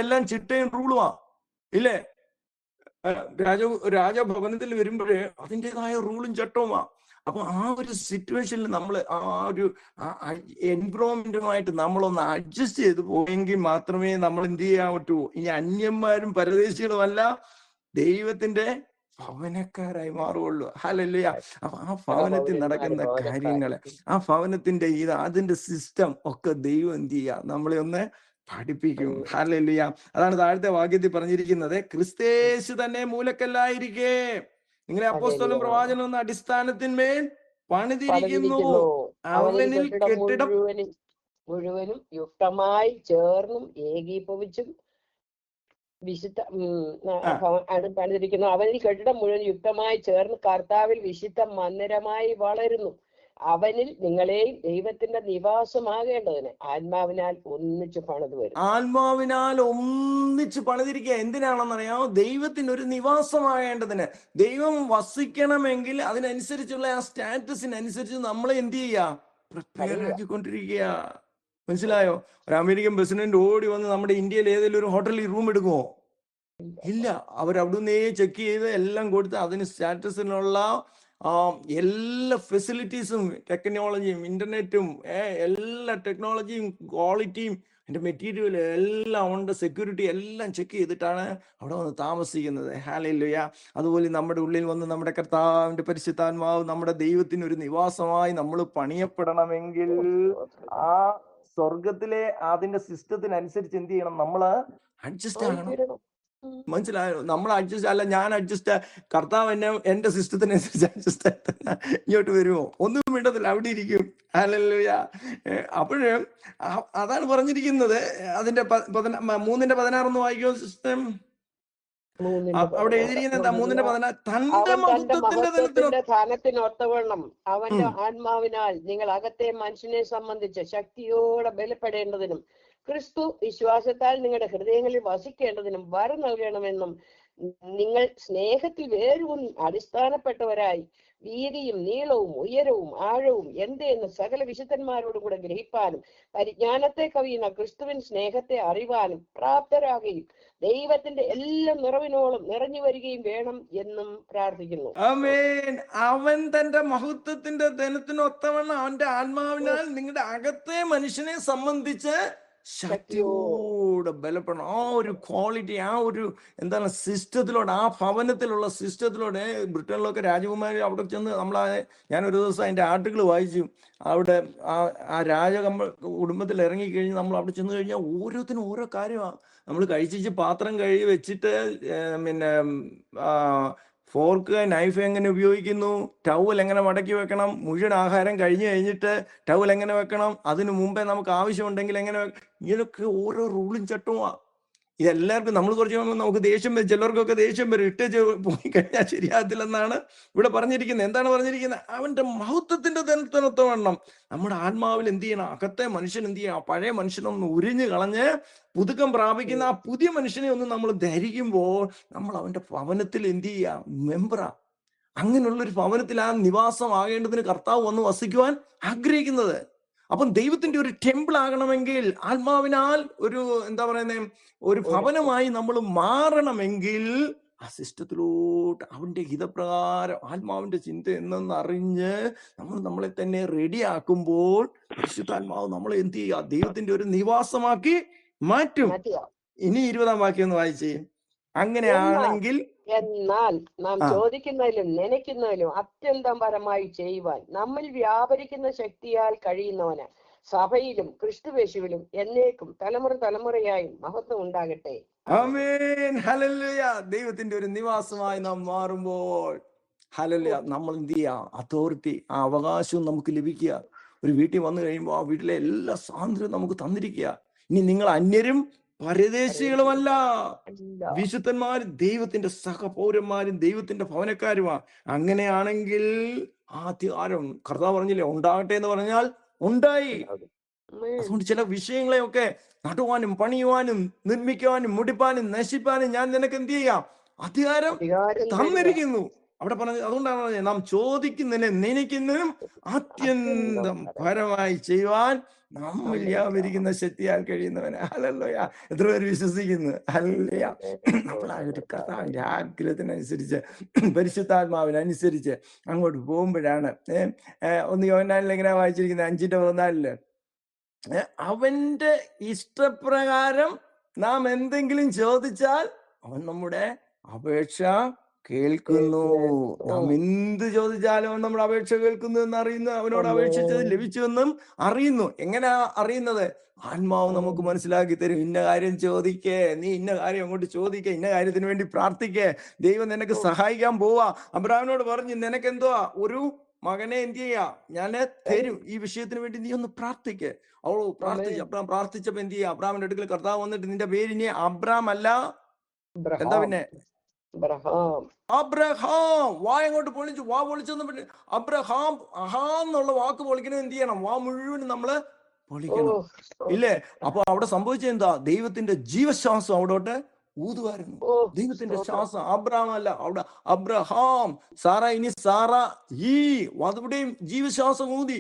എല്ലാം ചിട്ടയും റൂളുമാ, ഇല്ലേ? രാജഭവനത്തിൽ വരുമ്പോഴേ അതിൻ്റെതായ റൂളും ചട്ടവുമാ. അപ്പൊ ആ ഒരു സിറ്റുവേഷനിൽ നമ്മൾ ആ ഒരു എൻവിറോൺമെന്റുമായിട്ട് നമ്മളൊന്ന് അഡ്ജസ്റ്റ് ചെയ്ത് പോയെങ്കിൽ മാത്രമേ നമ്മൾ എന്ത് ചെയ്യാൻ പറ്റൂ. ഇനി അന്യന്മാരും പരദേശികളുമല്ല, ദൈവത്തിന്റെ ഭവനക്കാരായി മാറുള്ളൂ. ഹല്ലേലൂയ. അപ്പൊ ആ ഭവനത്തിൽ നടക്കുന്ന കാര്യങ്ങള്, ആ ഭവനത്തിന്റെ അതിന്റെ സിസ്റ്റം ഒക്കെ ദൈവം എന്ത് ചെയ്യുക? നമ്മളെ ഒന്ന് പഠിപ്പിക്കും. ഹല്ലേലൂയ. അതാണ് താഴത്തെ വാക്യത്തിൽ പറഞ്ഞിരിക്കുന്നത്, ക്രിസ്തേശു തന്നെ മൂലക്കല്ലായിരിക്കെ നിങ്ങളെ അപ്പോസ്തലനും പ്രവാചകനും എന്ന അടിസ്ഥാനത്തിന്മേൽ പണിതിരിക്കുന്നു. അവനിൽ കെട്ടിടം മുഴുവനും യുക്തമായി ചേർന്നും ഏകീഭവിച്ചും പണിതിരിക്കുന്നു. അവനിൽ കെട്ടിടം മുഴുവൻ യുക്തമായി ചേർന്ന് കർത്താവിൽ വിശുദ്ധ മന്ദിരമായി വളരുന്നു. അവനിൽ നിങ്ങളെയും ദൈവത്തിന്റെ നിവാസമാകേണ്ടതിന് ആത്മാവിനാൽ ഒന്നിച്ച് പണിത് വരും. ആത്മാവിനാൽ ഒന്നിച്ച് പണിതിരിക്കുക. എന്തിനാണെന്നറിയാമോ? ദൈവത്തിന് ഒരു നിവാസമാകേണ്ടതിന്. ദൈവം വസിക്കണമെങ്കിൽ അതിനനുസരിച്ചുള്ള ആ സ്റ്റാറ്റസിനനുസരിച്ച് നമ്മളെ എന്ത് ചെയ്യുക? പ്രിപ്പയർ ആക്കിക്കൊണ്ടിരിക്കുക. മനസ്സിലായോ? ഒരു അമേരിക്കൻ പ്രസിഡന്റ് ഓടി വന്ന് നമ്മുടെ ഇന്ത്യയിൽ ഏതെങ്കിലും ഒരു ഹോട്ടലിൽ റൂം എടുക്കുമോ? ഇല്ല. അവരവിടുന്നേ ചെക്ക് ചെയ്ത് എല്ലാം കൊടുത്ത് അതിന് സ്റ്റാറ്റസിനുള്ള എല്ലാ ഫെസിലിറ്റീസും, ടെക്നോളജിയും, ഇന്റർനെറ്റും, എല്ലാ ടെക്നോളജിയും, ക്വാളിറ്റിയും, അതിന്റെ മെറ്റീരിയൽ എല്ലാം ഉണ്ട്, സെക്യൂരിറ്റി എല്ലാം ചെക്ക് ചെയ്തിട്ടാണ് അവിടെ വന്ന് താമസിക്കുന്നത്. ഹല്ലേലൂയ. അതുപോലെ നമ്മുടെ ഉള്ളിൽ വന്ന് നമ്മുടെ കർത്താവിന്റെ പരിശുദ്ധാത്മാവ് നമ്മുടെ ദൈവത്തിന് ഒരു നിവാസമായി നമ്മൾ പണിയപ്പെടണമെങ്കിൽ ആ സ്വർഗത്തിലെ അതിന്റെ സിസ്റ്റത്തിനനുസരിച്ച് എന്ത് ചെയ്യണം? നമ്മള് അഡ്ജസ്റ്റ് ആകണം. മനസ്സിലായോ? നമ്മൾ അഡ്ജസ്റ്റ് അല്ല, ഞാൻ അഡ്ജസ്റ്റ്, കർത്താവ് എന്റെ സിസ്റ്റത്തിനനുസരിച്ച് അഡ്ജസ്റ്റ് ഇങ്ങോട്ട് വരുമോ? ഒന്നും വേണ്ടതില്ല, അവിടെ ഇരിക്കും. ഹല്ലേലൂയ. അപ്പോഴേ അതാണ് പറഞ്ഞിരിക്കുന്നത്. അതിന്റെ 3:16 വായിക്കോ സിസ്റ്റം. അവിടെ എഴുതിയിരിക്കുന്നത് 3:16, തന്റെ മഹത്വത്തിന്റെ സ്ഥാനത്തിനൊത്തവണ്ണം അവന്റെ ആത്മാവിനാൽ നിങ്ങൾ അകത്തെ മനുഷ്യനെ സംബന്ധിച്ച് ശക്തിയോടെ ബലപ്പെടേണ്ടതിനും ക്രിസ്തു വിശ്വാസത്താൽ നിങ്ങളുടെ ഹൃദയങ്ങളിൽ വസിക്കേണ്ടതിനും വരം നൽകണമെന്നും നിങ്ങൾ സ്നേഹത്തിൽ വേരും അടിസ്ഥാനപ്പെട്ടവരായി വീതിയും നീളവും ഉയരവും ആഴവും എന്തെന്ന് സകല വിശുദ്ധന്മാരോടും കൂടെ ഗ്രഹിപ്പാനും പരിജ്ഞാനത്തെ കവിയുന്ന ക്രിസ്തുവിൻ സ്നേഹത്തെ അറിവാനും പ്രാപ്തരാകുകയും ദൈവത്തിന്റെ എല്ലാ നിറവിനോളം നിറഞ്ഞു വരികയും വേണം എന്നും പ്രാർത്ഥിക്കുന്നു. ആമേൻ. അവൻ തന്റെ മഹത്വത്തിന്റെ ധനത്തിനൊത്തവണ്ണം അവന്റെ ആത്മാവിനാൽ നിങ്ങളുടെ അകത്തെ മനുഷ്യനെ സംബന്ധിച്ച് ശക്തിയോടെ കൂടെ ബലപ്പെടണം. ആ ഒരു ക്വാളിറ്റി, ആ ഒരു എന്താണ് സിസ്റ്റത്തിലൂടെ, ആ ഭവനത്തിലുള്ള സിസ്റ്റത്തിലൂടെ. ബ്രിട്ടനിലൊക്കെ രാജകുമാരി അവിടെ ചെന്ന് ഞാനൊരു ദിവസം അതിൻ്റെ ആർട്ടിക്കിൾ വായിച്ചു. അവിടെ ആ കുടുംബത്തിൽ ഇറങ്ങിക്കഴിഞ്ഞ് നമ്മൾ അവിടെ ചെന്ന് കഴിഞ്ഞാൽ ഓരോത്തിനും ഓരോ കാര്യമാണ്. നമ്മൾ കഴിച്ചിട്ട് പാത്രം കഴുകി വെച്ചിട്ട് പിന്നെ ഫോർക്ക് നൈഫ് എങ്ങനെ ഉപയോഗിക്കുന്നു, ടവൽ എങ്ങനെ മടക്കി വെക്കണം, മുഴുവൻ ആഹാരം കഴിഞ്ഞിട്ട് ടവൽ എങ്ങനെ വെക്കണം, അതിനു മുമ്പേ നമുക്ക് ആവശ്യമുണ്ടെങ്കിൽ എങ്ങനെ ഇങ്ങനെയൊക്കെ ഓരോ റൂളും ചട്ടവുമാണ്. ഇതെല്ലാവർക്കും നമ്മൾ കുറച്ച് നമുക്ക് ദേഷ്യം വരും, ചിലർക്കൊക്കെ ദേഷ്യം വരും, ഇട്ടേച്ച് പോയി കഴിഞ്ഞാൽ ശരിയാകത്തില്ലെന്നാണ് ഇവിടെ പറഞ്ഞിരിക്കുന്നത്. എന്താണ് പറഞ്ഞിരിക്കുന്നത്? അവന്റെ മഹത്വത്തിന്റെ തനത്തവണ്ണം നമ്മുടെ ആത്മാവിൽ എന്ത് ചെയ്യണം? അകത്തെ മനുഷ്യൻ എന്ത് ചെയ്യണം? പഴയ മനുഷ്യനൊന്ന് ഉരിഞ്ഞു കളഞ്ഞ് പുതുക്കം പ്രാപിക്കുന്ന ആ പുതിയ മനുഷ്യനെ ഒന്ന് നമ്മൾ ധരിക്കുമ്പോൾ നമ്മൾ അവന്റെ ഭവനത്തിൽ എന്ത് ചെയ്യുക? മെമ്പറാ. അങ്ങനെയുള്ളൊരു ഭവനത്തിൽ ആ നിവാസമാകേണ്ടതിന് കർത്താവ് വന്ന് വസിക്കുവാൻ ആഗ്രഹിക്കുന്നത്. അപ്പം ദൈവത്തിന്റെ ഒരു ടെമ്പിൾ ആകണമെങ്കിൽ, ആത്മാവിനാൽ ഒരു എന്താ പറയുന്നത്, ഒരു ഭവനമായി നമ്മൾ മാറണമെങ്കിൽ ആ സിസ്റ്റത്തിലോട്ട് അവന്റെ ഹിതപ്രകാരം ആത്മാവിന്റെ ചിന്ത എന്നെന്ന് അറിഞ്ഞ് നമ്മളെ തന്നെ റെഡിയാക്കുമ്പോൾ പരിശുദ്ധാത്മാവ് നമ്മളെ എന്ത് ചെയ്യുക? ദൈവത്തിന്റെ ഒരു നിവാസമാക്കി മാറ്റും. ഇനി 20-ാം വാക്യം ഒന്ന് വായിച്ചേ. അങ്ങനെയാണെങ്കിൽ എന്നാൽ നാം ചോദിക്കുന്നതിലും നനയ്ക്കുന്നതിലും അത്യന്തം പരമായി ചെയ്യുവാൻ നമ്മിൽ വ്യാപരിക്കുന്ന ശക്തിയാൽ കഴിയുന്നവന് സഭയിലും ക്രിസ്തുവേശുവിലും എന്നേക്കും തലമുറയായും മഹത്വം ഉണ്ടാകട്ടെ. ആമേൻ. ഹല്ലേലൂയ. ദൈവത്തിന്റെ ഒരു നിവാസമായി നാം മാറുമ്പോൾ ഹല്ലേലൂയ, നമ്മൾ എന്ത് ചെയ്യുക? അതോറിറ്റി, ആ അവകാശവും നമുക്ക് ലഭിക്കുക. ഒരു വീട്ടിൽ വന്നു കഴിയുമ്പോൾ ആ വീട്ടിലെ എല്ലാ സ്വാതന്ത്ര്യവും നമുക്ക് തന്നിരിക്കുക. ഇനി നിങ്ങൾ അന്യരും പരദേശികളുമല്ല, വിശുദ്ധന്മാരും ദൈവത്തിന്റെ സഹപൗരന്മാരും ദൈവത്തിന്റെ ഭവനക്കാരുമാ. അങ്ങനെയാണെങ്കിൽ ആ അധികാരം കർത്താവ് പറഞ്ഞില്ലേ, ഉണ്ടാകട്ടെ എന്ന് പറഞ്ഞാൽ ഉണ്ടായി. അതുകൊണ്ട് ചില വിഷയങ്ങളെയൊക്കെ നടുവാനും പണിയുവാനും നിർമ്മിക്കുവാനും മുടിപ്പാനും നശിപ്പാനും ഞാൻ നിനക്ക് എന്ത് ചെയ്യാം? അധികാരം തന്നിരിക്കുന്നു. അവിടെ പറഞ്ഞത് അതുകൊണ്ടാണ് പറഞ്ഞത്, നാം ചോദിക്കുന്നതിനെ നനയ്ക്കുന്നതിനും അത്യന്തം പരമായി ചെയ്യുവാൻ നമ്മിൽ വ്യാപരിക്കുന്ന ശക്തിയാൽ കഴിയുന്നവന്. ഹല്ലേലൂയ. എത്ര പേര് വിശ്വസിക്കുന്നു? ഹല്ലേലൂയ. നമ്മൾ ആ ഒരു കർത്താവിന്റെ ആഗ്രഹത്തിനനുസരിച്ച്, പരിശുദ്ധാത്മാവിനനുസരിച്ച് അങ്ങോട്ട് പോകുമ്പോഴാണ്. 1 യോഹന്നാനിൽ എങ്ങനെയാ വായിച്ചിരിക്കുന്നത്? 5:14 അവന്റെ ഇഷ്ടപ്രകാരം നാം എന്തെങ്കിലും ചോദിച്ചാൽ അവൻ നമ്മുടെ അപേക്ഷ കേൾക്കുന്നു. നാം എന്ത് ചോദിച്ചാലും അവൻ നമ്മുടെ അപേക്ഷ കേൾക്കുന്നു എന്ന് അറിയുന്നു. അവനോട് അപേക്ഷിച്ചത് ലഭിച്ചുവെന്നും അറിയുന്നു. എങ്ങനെയാ അറിയുന്നത്? ആത്മാവ് നമുക്ക് മനസ്സിലാക്കി തരും. ഇന്ന കാര്യം ചോദിക്കേ, നീ ഇന്ന കാര്യം അങ്ങോട്ട് ചോദിക്കേ, ഇന്ന കാര്യത്തിന് വേണ്ടി പ്രാർത്ഥിക്കേ, ദൈവം നിനക്ക് സഹായിക്കാൻ പോവാ. അബ്രാഹാമിനോട് പറഞ്ഞു, നിനക്ക് എന്തുവാ? ഒരു മകനെ എന്ത് ചെയ്യാ? ഞാൻ തരും. ഈ വിഷയത്തിന് വേണ്ടി നീ ഒന്ന് പ്രാർത്ഥിക്കേ. അവൾ പ്രാർത്ഥിച്ചു. അബ്രാം പ്രാർത്ഥിച്ചപ്പോ എന്ത് ചെയ്യാ? അബ്രാമിന്റെ അടുക്കൽ കർത്താവ് വന്നിട്ട്, നിന്റെ പേര് ഇനി അബ്രാം അല്ല, എന്താ പിന്നെ? അബ്രഹാം. വാ അങ്ങോട്ട് പൊളിച്ചു. വാ പൊളിച്ചെന്ന് അബ്രഹാം എന്നുള്ള വാക്ക് പൊളിക്കണം. എന്ത് ചെയ്യണം? വാ മുഴുവനും നമ്മള് പൊളിക്കണം, ഇല്ലേ? അപ്പൊ അവിടെ സംഭവിച്ചത് എന്താ? ദൈവത്തിന്റെ ജീവശ്വാസം അവിടോട്ട് ഊതുവായിരുന്നു. ദൈവത്തിന്റെ ശ്വാസം. അബ്രഹാം അല്ല, അവിടെ അബ്രഹാം. സാറ ഇനി സാറ ഈ അവിടെയും ജീവശ്വാസം ഊതി.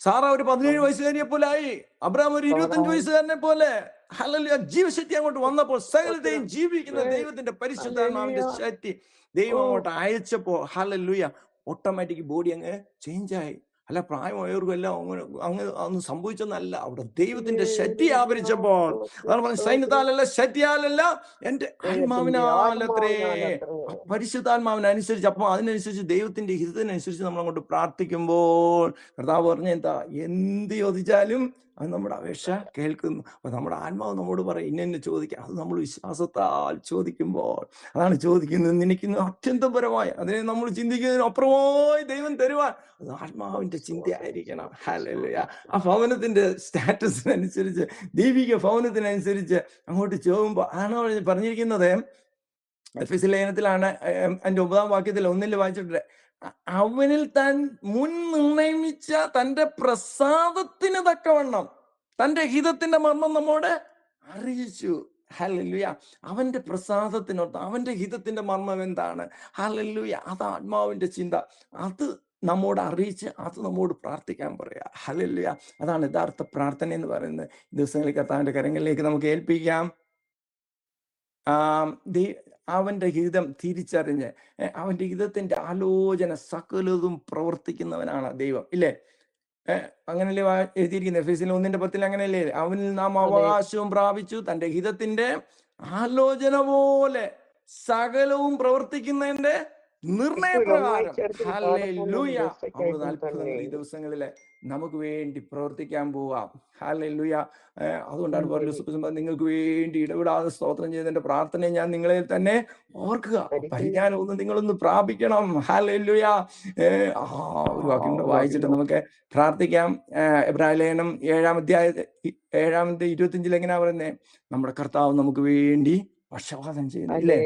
സാറ ഒരു 17 വയസ്സുകാരിയെ പോലെ ആയി. അബ്രഹാം ഒരു 25 വയസ്സുകാരനെ പോലെ. ഹല്ലേലൂയ. ജീവശക്തി അങ്ങോട്ട് വന്നപ്പോൾ സകലത്തെയും ജീവിക്കുന്ന ദൈവത്തിന്റെ പരിശുദ്ധാത്മാവിന്റെ ശക്തി ദൈവം അങ്ങോട്ട് അയച്ചപ്പോ ഹല്ലേലൂയ, ഓട്ടോമാറ്റിക് ബോഡി അങ്ങ് ചേഞ്ച് ആയി. അല്ല പ്രായമായവർക്കും എല്ലാം അങ്ങ് ഒന്നും സംഭവിച്ചെന്നല്ല, അവിടെ ദൈവത്തിന്റെ ശക്തി ആവരിച്ചപ്പോൾ. അതാണ് പറഞ്ഞത്, സൈന്യത്താലല്ല ശക്തിയാലല്ല എന്റെ ആത്മാവിനാലത്രേ. പരിശുദ്ധാത്മാവിനനുസരിച്ച്. അപ്പൊ അതിനനുസരിച്ച് ദൈവത്തിന്റെ ഹിതത്തിനനുസരിച്ച് നമ്മൾ അങ്ങോട്ട് പ്രാർത്ഥിക്കുമ്പോൾ കർത്താവ് പറഞ്ഞ എന്താ? എന്ത് ചോദിച്ചാലും അത് നമ്മുടെ അപേക്ഷ കേൾക്കുന്നു. അപ്പൊ നമ്മുടെ ആത്മാവ് നമ്മോട് പറയും ഇന്നെ ചോദിക്കുക. അത് നമ്മൾ വിശ്വാസത്താൽ ചോദിക്കുമ്പോൾ, അതാണ് ചോദിക്കുന്നത് നിനക്കുന്നു അത്യന്തപരമായി, അതിനെ നമ്മൾ ചിന്തിക്കുന്നതിന് അപ്പുറമായി ദൈവം തരുവാൻ. അത് ആത്മാവിന്റെ ചിന്തയായിരിക്കണം. ഹല്ലേലൂയ. ആ ഭവനത്തിന്റെ സ്റ്റാറ്റസിനനുസരിച്ച്, ദൈവിക ഭവനത്തിനനുസരിച്ച് അങ്ങോട്ട് ചോദിക്കുമ്പോൾ അതാണ് പറഞ്ഞിരിക്കുന്നത്. എഫെസ്യ ലേഖനത്തിലാണ് അതിന്റെ 9-ാം വാക്യത്തിൽ 1 വായിച്ചിട്ടുണ്ട്. അവനിൽ താൻ മുൻ നിർണയിച്ച തന്റെ പ്രസാദത്തിന് തക്കവണ്ണം തന്റെ ഹിതത്തിന്റെ മർമ്മം നമ്മോട് അറിയിച്ചു. ഹല്ലേലൂയ. അവന്റെ പ്രസാദത്തിനൊത്ത് അവന്റെ ഹിതത്തിന്റെ മർമ്മം എന്താണ്? ഹല്ലേലൂയ. അത് ആത്മാവിന്റെ ചിന്ത. അത് നമ്മോട് അറിയിച്ച് അത് നമ്മോട് പ്രാർത്ഥിക്കാൻ പറയാ. ഹല്ലേലൂയ. അതാണ് യഥാർത്ഥ പ്രാർത്ഥന എന്ന് പറയുന്നത്. ദിവസങ്ങളിൽ കർത്താവിന്റെ കരങ്ങളിലേക്ക് നമുക്ക് ഏൽപ്പിക്കാം. അവന്റെ ഹിതം തിരിച്ചറിഞ്ഞ് അവന്റെ ഹിതത്തിന്റെ ആലോചന സകലതും പ്രവർത്തിക്കുന്നവനാണ് ദൈവം, ഇല്ലേ? അങ്ങനല്ലേ എഴുതിയിരിക്കുന്നത് എഫെസ്യർ 1:10 അങ്ങനെയല്ലേ? അവനിൽ നാം അതെ അവകാശവും പ്രാപിച്ചു, തന്റെ ഹിതത്തിന്റെ ആലോചന പോലെ സകലവും പ്രവർത്തിക്കുന്നതിന്റെ ഇപ്പോൾ നിർണയപ്രകാരം. ഒന്നായിച്ചേർത്ത് ഹല്ലേലൂയ. നമ്മൾ രക്ഷയ്ക്കായിട്ടും അത്ഭുതങ്ങൾ തന്നെ. ഈ ദിവസങ്ങളില് നമുക്ക് വേണ്ടി പ്രവർത്തിക്കാൻ പോവാം. ഹല്ലേലൂയ. അതുകൊണ്ടാണ് പൗലോസ് നിങ്ങൾക്ക് വേണ്ടി ഇടപെടാതെ സ്തോത്രം ചെയ്തതിന്റെ പ്രാർത്ഥനയെ ഞാൻ നിങ്ങളെ തന്നെ ഓർക്കുക. പരിജ്ഞാനം ഒന്ന് നിങ്ങളൊന്ന് പ്രാപിക്കണം. ഹല്ലേലൂയ. ഒരു വാക്യം കൂടെ വായിച്ചിട്ട് നമുക്ക് പ്രാർത്ഥിക്കാം. എബ്രായ ലേഖനം 7:25 എങ്ങനെയാ പറയുന്നത്? നമ്മുടെ കർത്താവ് നമുക്ക് വേണ്ടി പക്ഷപാതം ചെയ്യുന്നു, ഇല്ലേ?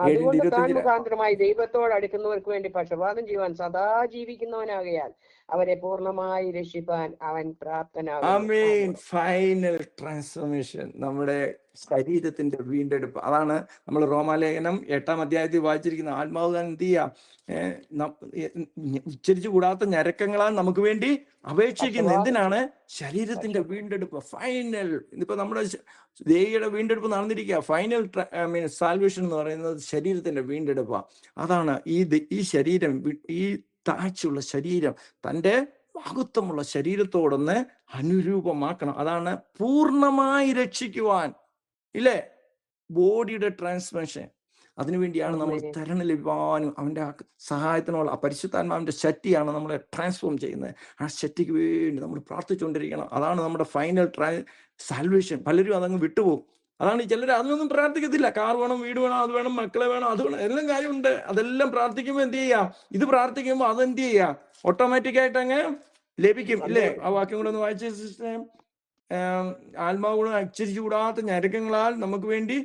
അതുകൊണ്ട് താൻ 7:25 മുഖാന്തരമായി ദൈവത്തോട് അടുക്കുന്നവർക്ക് വേണ്ടി പക്ഷപാതം ചെയ്യുവാൻ സദാ ജീവിക്കുന്നവനാകയാൽ അവരെ പൂർണ്ണമായി രക്ഷിപ്പാൻ അവൻ പ്രാപ്തനാകുന്നു. ആമേൻ. ഫൈനൽ ട്രാൻസ്ഫോർമേഷൻ, നമ്മുടെ ശരീരത്തിന്റെ വീണ്ടെടുപ്പ്. അതാണ് നമ്മൾ റോമാലേഖനം 8-ാം വായിച്ചിരിക്കുന്ന. ആത്മാവ് എന്ത് ചെയ്യാം? ഉച്ചരിച്ചു കൂടാത്ത ഞരക്കങ്ങളാൽ നമുക്ക് വേണ്ടി അപേക്ഷിക്കുന്നത്. എന്തിനാണ്? ശരീരത്തിന്റെ വീണ്ടെടുപ്പ്. ഫൈനൽ. ഇതിപ്പോ നമ്മുടെ ദേഹിയുടെ വീണ്ടെടുപ്പ് നടന്നിരിക്കുക. ഫൈനൽ സാൽവേഷൻ എന്ന് പറയുന്നത് ശരീരത്തിന്റെ വീണ്ടെടുപ്പാണ്. അതാണ് ഈ ശരീരം, ഈ താഴ്ചയുള്ള ശരീരം തൻ്റെ മഹത്വമുള്ള ശരീരത്തോടൊന്ന് അനുരൂപമാക്കണം. അതാണ് പൂർണ്ണമായി രക്ഷിക്കുവാൻ, ഇല്ലേ? ബോഡിയുടെ ട്രാൻസ്ഫോർമേഷൻ. അതിനുവേണ്ടിയാണ് നമ്മൾ തരണം ലഭിക്കാനും അവൻ്റെ സഹായത്തിനുള്ള പരിശുദ്ധാത്മാവിൻ്റെ ശക്തിയാണ് നമ്മളെ ട്രാൻസ്ഫോം ചെയ്യുന്നത്. ആ ശക്തിക്ക് വേണ്ടി നമ്മൾ പ്രാർത്ഥിച്ചുകൊണ്ടിരിക്കണം. അതാണ് നമ്മുടെ ഫൈനൽ സാൽവേഷൻ. പലരും അതങ്ങ് വിട്ടുപോകും. അതാണ് ചിലർ അതൊന്നും പ്രാർത്ഥിക്കത്തില്ല. കാർ വേണം, വീട് വേണം, അത് വേണം, മക്കളെ വേണം, അത് വേണം, എല്ലാം കാര്യമുണ്ട്. അതെല്ലാം പ്രാർത്ഥിക്കുമ്പോൾ എന്ത് ചെയ്യാം? ഇത് പ്രാർത്ഥിക്കുമ്പോൾ അതെന്ത് ചെയ്യാം? ഓട്ടോമാറ്റിക്കായിട്ട് അങ്ങ് ലഭിക്കും, ഇല്ലേ? ആ വാക്യം കൂടെ ഒന്ന് വായിച്ച സിസ്റ്റം. ആത്മാവ് അച്ചരിച്ചു കൂടാത്ത ഞരക്കങ്ങളാൽ നമുക്ക് വേണ്ടി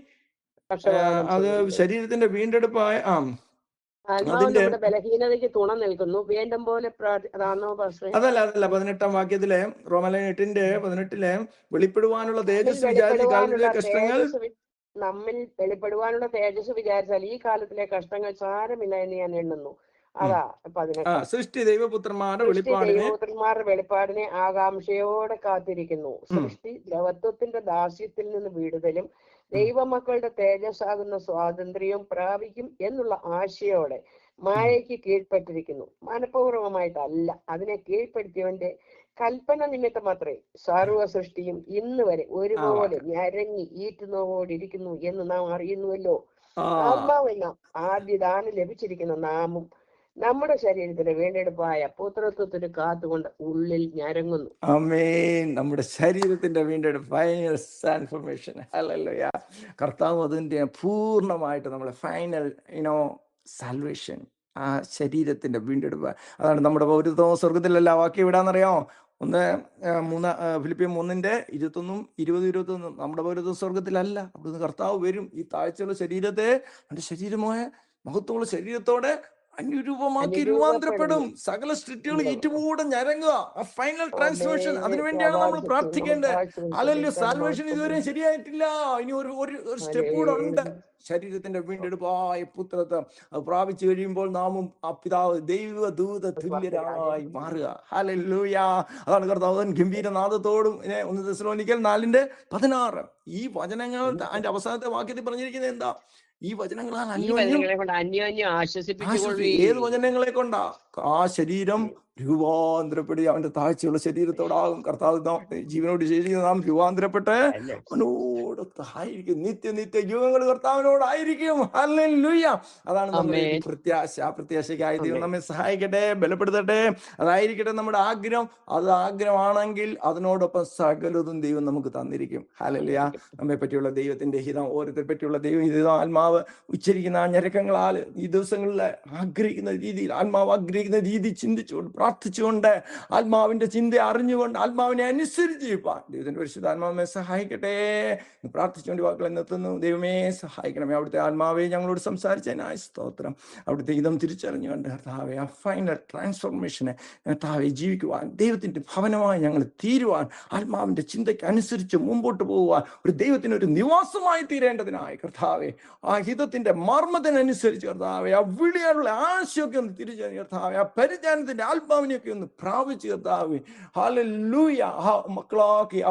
അത് ശരീരത്തിന്റെ വീണ്ടെടുപ്പായ അതിന്റെ ബലഹീനതയ്ക്ക് തുണ നിൽക്കുന്നു. വേണ്ടും പോലെ അതല്ല 18-ാം വാക്യത്തിലെ റോമാലേഖനം 8:18 വെളിപ്പെടുവാനുള്ള തേജസ് കഷ്ടങ്ങൾ നമ്മിൽ വെളിപ്പെടുവാനുള്ള തേജസ് വിചാരിച്ചാൽ ഈ കാലത്തിലെ കഷ്ടങ്ങൾ സാരമില്ല എന്ന് ഞാൻ എണ്ണുന്നു. അതാ 18. സൃഷ്ടി ദൈവപുത്രന്മാരുടെ വെളിപ്പാടിനെ ആകാംക്ഷയോടെ കാത്തിരിക്കുന്നു. സൃഷ്ടി ദ്രവത്വത്തിന്റെ ദാസ്യത്തിൽ നിന്ന് വിടുതലും ദൈവമക്കളുടെ തേജസ്സാകുന്ന സ്വാതന്ത്ര്യവും പ്രാപിക്കും എന്നുള്ള ആശയോടെ മായയ്ക്ക് കീഴ്പ്പെട്ടിരിക്കുന്നു. മനഃപൂർവമായിട്ടല്ല, അതിനെ കീഴ്പ്പെടുത്തിയവന്റെ കൽപ്പന നിമിത്തം അത്രേ സർവ സൃഷ്ടിയും ഇന്ന് വരെ ഒരുപോലെ ഞരങ്ങി ഈറ്റുന്നവോടിരിക്കുന്നു എന്ന് നാം അറിയുന്നുവല്ലോ. ആത്മാവെന്ന ആദ്യ ദാനം ലഭിച്ചിരിക്കുന്ന നാമും നമ്മുടെ ശരീരത്തിന്റെ വീണ്ടെടുപ്പായ പുത്രത്വത്തിന് കാത്തുകൊണ്ട് ഉള്ളിൽ ഞരങ്ങുന്നു. ആമേൻ. നമ്മുടെ ശരീരത്തിന്റെ വീണ്ടെടുപ്പ്, ഫൈനൽ ട്രാൻസ്ഫോർമേഷൻ. ഹല്ലേലൂയ. കർത്താവ് അതിന്റെ പൂർണ്ണമായിട്ട് നമ്മളെ ഫൈനൽ സാൽവേഷൻ, ആ ശരീരത്തിന്റെ വീണ്ടെടുപ്പ്. അതാണ് നമ്മുടെ പൗരത്വം സ്വർഗത്തിലല്ല. വാക്യം എവിടാന്നറിയാമോ? ഫിലിപ്പിയർ 3:21-20 നമ്മുടെ പൗരത്വം സ്വർഗത്തിലല്ല. അവിടുന്ന് കർത്താവ് വരും. ഈ താഴ്ചയുള്ള ശരീരത്തെ എൻ്റെ ശരീരമായ മഹത്വമുള്ള ശരീരത്തോടെ അനുരൂപമാക്കി രൂപാന്തരപ്പെടും. സകല സൃഷ്ടികൾ ഇറ്റുകൂടെ ഞരങ്ങുക. ആ ഫൈനൽ ട്രാൻസ്ഫോർമേഷൻ, അതിനുവേണ്ടിയാണ് നമ്മൾ പ്രാർത്ഥിക്കേണ്ടത്. അല്ലെങ്കിൽ സാൽവേഷൻ ഇതുവരെ ശരിയായിട്ടില്ല. ഇനി ഒരു സ്റ്റെപ്പ് കൂടെ ഉണ്ട്. ശരീരത്തിന്റെ വീണ്ടെടുപ്പായ പുത്രത്വം അത് പ്രാപിച്ചു കഴിയുമ്പോൾ നാമും ആ പിതാവ് ദൈവദൂത തുല്യരായി മാറുക. ഹല്ലേലൂയ. അതാണ് കർത്താവ് ഗംഭീരനാദത്തോടും 1 തെസ്സലോനിക്കർ 4:16 ഈ വചനങ്ങൾ അതിന്റെ അവസാനത്തെ വാക്യത്തിൽ പറഞ്ഞിരിക്കുന്നത് എന്താ? ഈ വചനങ്ങളാൽ അന്യോന്യം ആശ്വസിപ്പിച്ചു. ഏത് വചനങ്ങളെ കൊണ്ടാ? ആ ശരീരം രൂപാന്തരപ്പെടുക. അവന്റെ താഴ്ചയുള്ള ശരീരത്തോടാകും കർത്താവ് ജീവനോട് ശേഷിക്കുന്ന നാം രൂപാന്തരപ്പെട്ട് അവനോടൊത്തായിരിക്കും. നിത്യ യുഗങ്ങൾ കർത്താവിനോടായിരിക്കും. ഹല്ലേലൂയ. അതാണ് നമ്മുടെ പ്രത്യാശ. ആ പ്രത്യാശയ്ക്കായി ദൈവം നമ്മെ സഹായിക്കട്ടെ, ബലപ്പെടുത്തട്ടെ. അതായിരിക്കട്ടെ നമ്മുടെ ആഗ്രഹം. അത് ആഗ്രഹമാണെങ്കിൽ അതിനോടൊപ്പം സകലതും ദൈവം നമുക്ക് തന്നിരിക്കും. ഹല്ലേലൂയ. നമ്മെ പറ്റിയുള്ള ദൈവത്തിന്റെ ഹിതം, ഓരോരുത്തരെ പറ്റിയുള്ള ദൈവഹിതം ആത്മാവ് ഉച്ചരിക്കുന്ന ആ ഞരക്കങ്ങളാൽ ഈ ദിവസങ്ങളിൽ ആഗ്രഹിക്കുന്ന രീതിയിൽ, ആത്മാവ് ആഗ്രഹിക്കുന്ന രീതി ചിന്തിച്ചുകൊണ്ട് പ്രാർത്ഥിച്ചുകൊണ്ട് ആത്മാവിന്റെ ചിന്ത അറിഞ്ഞുകൊണ്ട് ആത്മാവിനെ അനുസരിച്ച് ദൈവത്തിന്റെ പരിശുദ്ധാത്മാവിനെ സഹായിക്കട്ടെ. പ്രാർത്ഥിച്ചുകൊണ്ട് വാക്കുകൾ നിർത്തുന്നു. ദൈവമേ സഹായിക്കണമേ. അവിടുത്തെ ആത്മാവെ ഞങ്ങളോട് സംസാരിച്ചതിനായ സ്തോത്രം. അവിടുത്തെ ഹിതം തിരിച്ചറിഞ്ഞുകൊണ്ട് കർത്താവെ ആ ഫൈനൽ ട്രാൻസ്ഫോർമേഷനെ കർത്താവെ ജീവിക്കുവാൻ, ദൈവത്തിന്റെ ഭവനമായി ഞങ്ങൾ തീരുവാൻ, ആത്മാവിന്റെ ചിന്തയ്ക്ക് അനുസരിച്ച് മുമ്പോട്ട് പോകുവാൻ, ഒരു ദൈവത്തിന് ഒരു നിവാസമായി തീരേണ്ടതിനായി കർത്താവെ ആ ഹിതത്തിന്റെ മർമ്മത്തിനനുസരിച്ച് കർത്താവെ ആ വിളിയാനുള്ള ആശയൊക്കെ ഒന്ന് തിരിച്ചറിഞ്ഞ് കർത്താവെ കർത്താവെ. ആ പരിജ്ഞാനത്തിന്റെ ആത്മാവിനെയൊക്കെ ഒന്ന് പ്രാപിച്ച് കർത്താവെ. ഹല്ലേലൂയ. ആ മക്കളാക്കി, ആ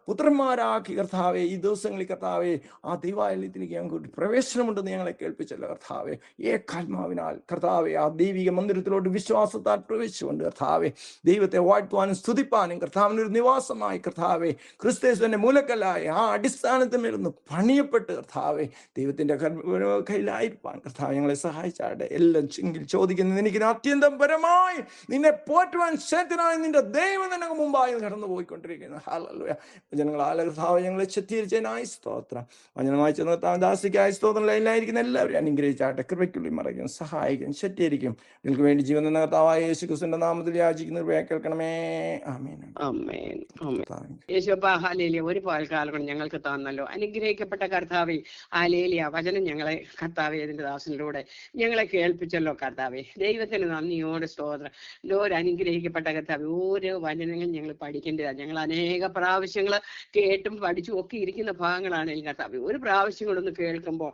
പുത്രന്മാരാക്കി കർത്താവെ. ഈ ദിവസങ്ങളിൽ കർത്താവെ ആ ദൈവാലയത്തിലേക്ക് ഞങ്ങൾക്ക് പ്രവേശനമുണ്ടെന്ന് ഞങ്ങളെ കേൾപ്പിച്ചല്ലോ കർത്താവെ. ഏകാത്മാവിനാൽ കർത്താവെ ആ ദൈവിക മന്ദിരത്തിലോട്ട് വിശ്വാസത്താൽ പ്രവേശിച്ചുകൊണ്ട് കർത്താവെ ദൈവത്തെ വാഴ്ത്തുവാനും സ്തുതിപ്പാനും കർത്താവിനൊരു നിവാസമായി കർത്താവെ ക്രിസ്തുവിന്റെ മൂലക്കല്ലായി ആ അടിസ്ഥാനത്തിന്മേലൊന്ന് പണിയപ്പെട്ട് കർത്താവെ ദൈവത്തിന്റെ കയ്യിലായിരിക്കാൻ കർത്താവ് ഞങ്ങളെ സഹായിച്ചാട്ടെ. എല്ലാം ചോദിക്കുന്നത് എനിക്ക് അത്യന്തം പരമായി നിന്നെ പോറ്റുവാൻ ശക്തനായ നിന്റെ ദൈവം നിനക്ക് മുമ്പായി കടന്നു പോയിക്കൊണ്ടിരിക്കുന്നു. ഹല്ലേലൂയ. ജനങ്ങളാലെ കർത്താവ് ഞങ്ങളെ ശക്തീകരിച്ചതിനായി സ്തോത്രം. വചനമായി ചെന്ന ദാസിക്കായ സ്തോത്രം. ലൈനിലായിരിക്കുന്ന എല്ലാവരും അനുഗ്രഹിച്ചാട്ടെ. കൃപയ്ക്കുള്ളിൽ മറയ്ക്കും, സഹായിക്കും, ശക്തീകരിക്കും. നിങ്ങൾക്ക് വേണ്ടി ജീവൻ എന്ന കർത്താവായ യേശു ക്രിസ്തുവിന്റെ നാമത്തിൽ യാചിക്കുന്ന കേൾക്കണമേ. ആമേൻ. ആമേൻ. ആമേൻ. യേശുവപ്പാ ഹല്ലേലൂയ. ഒരു പകൽക്കാലം കൊണ്ട് ഞങ്ങൾക്ക് തന്നല്ലോ അനുഗ്രഹിക്കപ്പെട്ട കർത്താവേ. ഹല്ലേലൂയ. വചനം ഞങ്ങളെ കർത്താവേ ഇതിന്റെ ദാസനിലൂടെ ഞങ്ങളെ കേൾപ്പിച്ചല്ലോ കർത്താവേ. ദൈവത്തിന് നന്ദിയോടെ സ്തോത്രം. ഒരു അനുഗ്രഹിക്കപ്പെട്ട കർത്താവേ, ഓരോ വചനങ്ങളും ഞങ്ങൾ പഠിക്കേണ്ടതാണ്. ഞങ്ങൾ അനേക പ്രാവശ്യങ്ങൾ കേട്ടും പഠിച്ചും ഒക്കെ ഇരിക്കുന്ന ഭാഗങ്ങളാണ് കർത്താവേ. ഒരു പ്രാവശ്യം കൂടെ ഒന്ന് കേൾക്കുമ്പോൾ